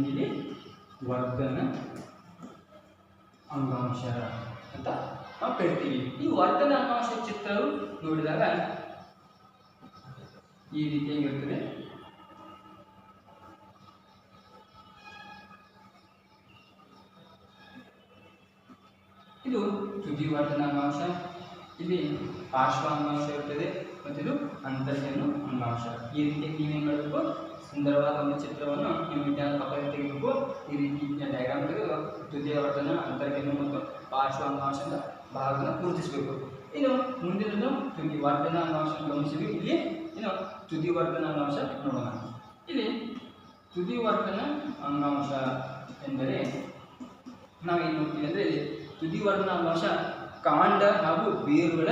ಇಲ್ಲಿ ವರ್ಧನ ಅಂಗಾಂಶ ಅಂತ ನಾವು ಕರಿತೀವಿ. ಈ ವರ್ಧನ ಅಂಗಾಂಶ ಚಿತ್ರವು ನೋಡಿದಾಗ ಈ ರೀತಿಯಾಗಿರ್ತದೆ. ಇದು ತುದಿ ವರ್ಧನ ಅಂಗಾಂಶ, ಇಲ್ಲಿ ಪಾರ್ಶ್ವ ಅಂಗಾಂಶ ಇರ್ತದೆ ಮತ್ತು ಇದು ಅಂತರ್ಗೆನ್ನು ಅಂಗಾಂಶ. ಈ ರೀತಿ ನೀವೇನು ಮಾಡಬೇಕು, ಸುಂದರವಾದ ಒಂದು ಚಿತ್ರವನ್ನು ನೀವು ವಿಜ್ಞಾನ ಪಕ್ಕದಲ್ಲಿ ತೆಗೆದುಬೇಕು. ಈ ರೀತಿ ಡಯಾಗ್ರಾಮ್ ತೆಗೆದು ತುದಿಯ ವರ್ಧನ, ಅಂತರ್ಗೆನ್ನು ಮತ್ತು ಪಾರ್ಶ್ವ ಅಂಗಾಂಶದ ಭಾಗವನ್ನು ಗುರುತಿಸಬೇಕು. ಇನ್ನು ಮುಂದಿನದು ತುದಿ ವರ್ಧನ ಅಂಗಾಂಶ ಗಮನಿಸಿದ್ವಿ. ಇಲ್ಲಿ ಇನ್ನು ತುದಿ ವರ್ಧನ ಅಂಗಾಂಶ ನೋಡೋಣ. ಇಲ್ಲಿ ತುದಿ ವರ್ಧನ ಅಂಗಾಂಶ ಎಂದರೆ ನಾವೇನು ನೋಡ್ತೀವಿ ಅಂದರೆ ತುದಿ ವರ್ಧನ ಅಂಗಾಂಶ ಕಾಂಡ ಹಾಗೂ ಬೇರುಗಳ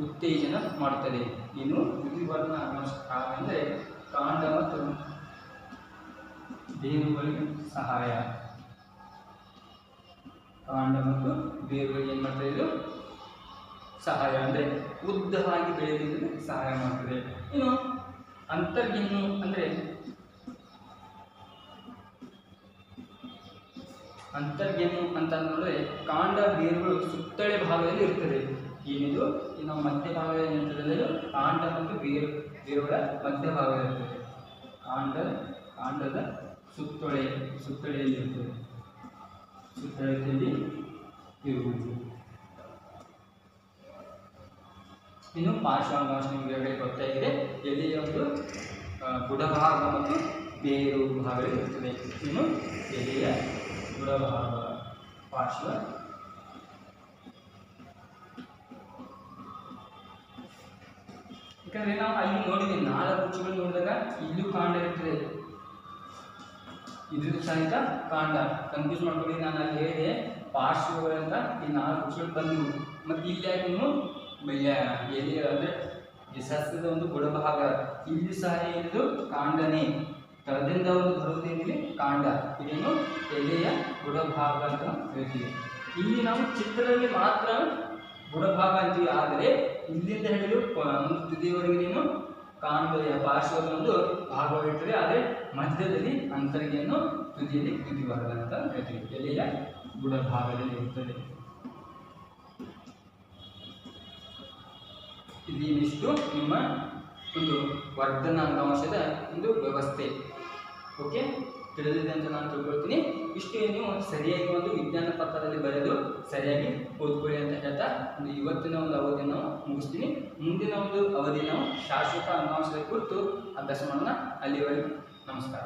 ಉತ್ತೇಜನ ಮಾಡುತ್ತದೆ. ಇನ್ನು ತುದಿ ವರ್ಧನ ಅಂಗಾಂಶ ಅಂದರೆ ಕಾಂಡ ಮತ್ತು ಬೇರುಗಳಿಗೆ ಸಹಾಯ. ಕಾಂಡ ಮತ್ತು ಬೇರುಗಳಿಗೆ ಏನು ಮಾಡ್ತದೆ? ಇದು ಸಹಾಯ ಅಂದರೆ ಉದ್ದವಾಗಿ ಬೆಳೆಯಲಿಕ್ಕೆ ಸಹಾಯ ಮಾಡ್ತದೆ. ಇನ್ನು ಅಂತರ್ಗೆನ್ನು ಅಂದರೆ ಅಂತರ್ಗೆನ್ನು ಅಂತ ನೋಡಿದ್ರೆ ಕಾಂಡ ಬೇರುಗಳು ಸುತ್ತಳೆ ಭಾಗದಲ್ಲಿ ಇರ್ತದೆ. ಏನಿದು ನಾವು ಮಧ್ಯಭಾಗದಲ್ಲಿ ಇರ್ತದೆ, ಕಾಂಡ ಮತ್ತು ಬೇರುಗಳ ಮಧ್ಯಭಾಗದಲ್ಲಿರ್ತದೆ. ಕಾಂಡದ ಸುತ್ತಳೆಯಲ್ಲಿ ಇರ್ತದೆ, ಸುತ್ತಳೆಯಲ್ಲಿ ಇರುವುದು. ಇನ್ನು ಪಾರ್ಶ್ವಾಂಗಾಂಶ ನಿಮಗೆ ಗೊತ್ತಾಗಿದೆ. ಎಲೆಯ ಒಂದು ಬುಡಭಾಗ ಮತ್ತು ಬೇರು ಭಾಗಗಳಿರುತ್ತದೆ. ಇನ್ನು ಎಲೆಯ ಬುಡಭಾಗ ಪಾರ್ಶ್ವ, ಯಾಕಂದ್ರೆ ನಾವು ಅಲ್ಲಿ ನೋಡಿದ್ವಿ 4 ಕುಚ್ಚುಗಳು ನೋಡಿದಾಗ ಇಲ್ಲೂ ಕಾಂಡ ಇರ್ತದೆ, ಇದು ಸಹಿತ ಕಾಂಡ. ಕನ್ಫ್ಯೂಸ್ ಮಾಡ್ಕೊಳ್ಳಿ, ನಾನು ಅಲ್ಲಿ ಹೇಳಿದೆ ಪಾರ್ಶ್ವಗಳಂತ ಈ 4 ಕುಚ್ಚುಗಳು ಬಂದವು. ಮತ್ತು ಇಲ್ಲಿ ಯಾಕೆ ಎಲೆಯ ಅಂದರೆ ಸಸ್ಯದ ಒಂದು ಬುಡಭಾಗ, ಇಲ್ಲಿ ಸಹ ಏನಿದು ಕಾಂಡನೇ, ತಳದಿಂದ ಒಂದು ಬರುವುದೇನಿದೆ ಕಾಂಡ. ಇದೇನು ಎಲೆಯ ಬುಡಭಾಗ ಅಂತ ಹೇಳ್ತೀವಿ. ಇಲ್ಲಿ ನಾವು ಚಿತ್ರದಲ್ಲಿ ಮಾತ್ರ ಬುಡಭಾಗ ಅಂತೀವಿ, ಆದರೆ ಇಲ್ಲಿಂದ ಹಿಡಿದು ಒಂದು ತುದಿಯವರೆಗೇನು ಕಾಂಡದ ಪಾರ್ಶ್ವದ ಒಂದು ಭಾಗವಿರ್ತದೆ. ಆದರೆ ಮಧ್ಯದಲ್ಲಿ ಅಂತರ್ಗೆಯನ್ನು ತುದಿಯಲ್ಲಿ ತುದಿ ಭಾಗ ಅಂತ ಹೇಳ್ತೀವಿ. ಎಲೆಯ ಬುಡಭಾಗದಲ್ಲಿ ಇರುತ್ತದೆ. ಇದಿಷ್ಟು ನಿಮ್ಮ ಒಂದು ವರ್ಧನ ಅಂಗಾಂಶದ ಒಂದು ವ್ಯವಸ್ಥೆ. ಓಕೆ, ತಿಳಿದಿದೆ ಅಂತ ನಾನು ತಿಳ್ಕೊಳ್ತೀನಿ. ಇಷ್ಟು ನೀವು ಸರಿಯಾಗಿ ಒಂದು ವಿಜ್ಞಾನ ಪತ್ರದಲ್ಲಿ ಬರೆದು ಸರಿಯಾಗಿ ಓದ್ಕೊಳ್ಳಿ ಅಂತ ಹೇಳ್ತಾ ಇವತ್ತಿನ ಒಂದು ಅವಧಿಯನ್ನು ನಾವು ಮುಗಿಸ್ತೀನಿ. ಮುಂದಿನ ಒಂದು ಅವಧಿ ನಾವು ಶಾಶ್ವತ ಅಂಗಾಂಶದ ಕುರಿತು ಅಭ್ಯಾಸ ಮಾಡೋಣ. ಅಲ್ಲಿವರೆಗೂ ನಮಸ್ಕಾರ.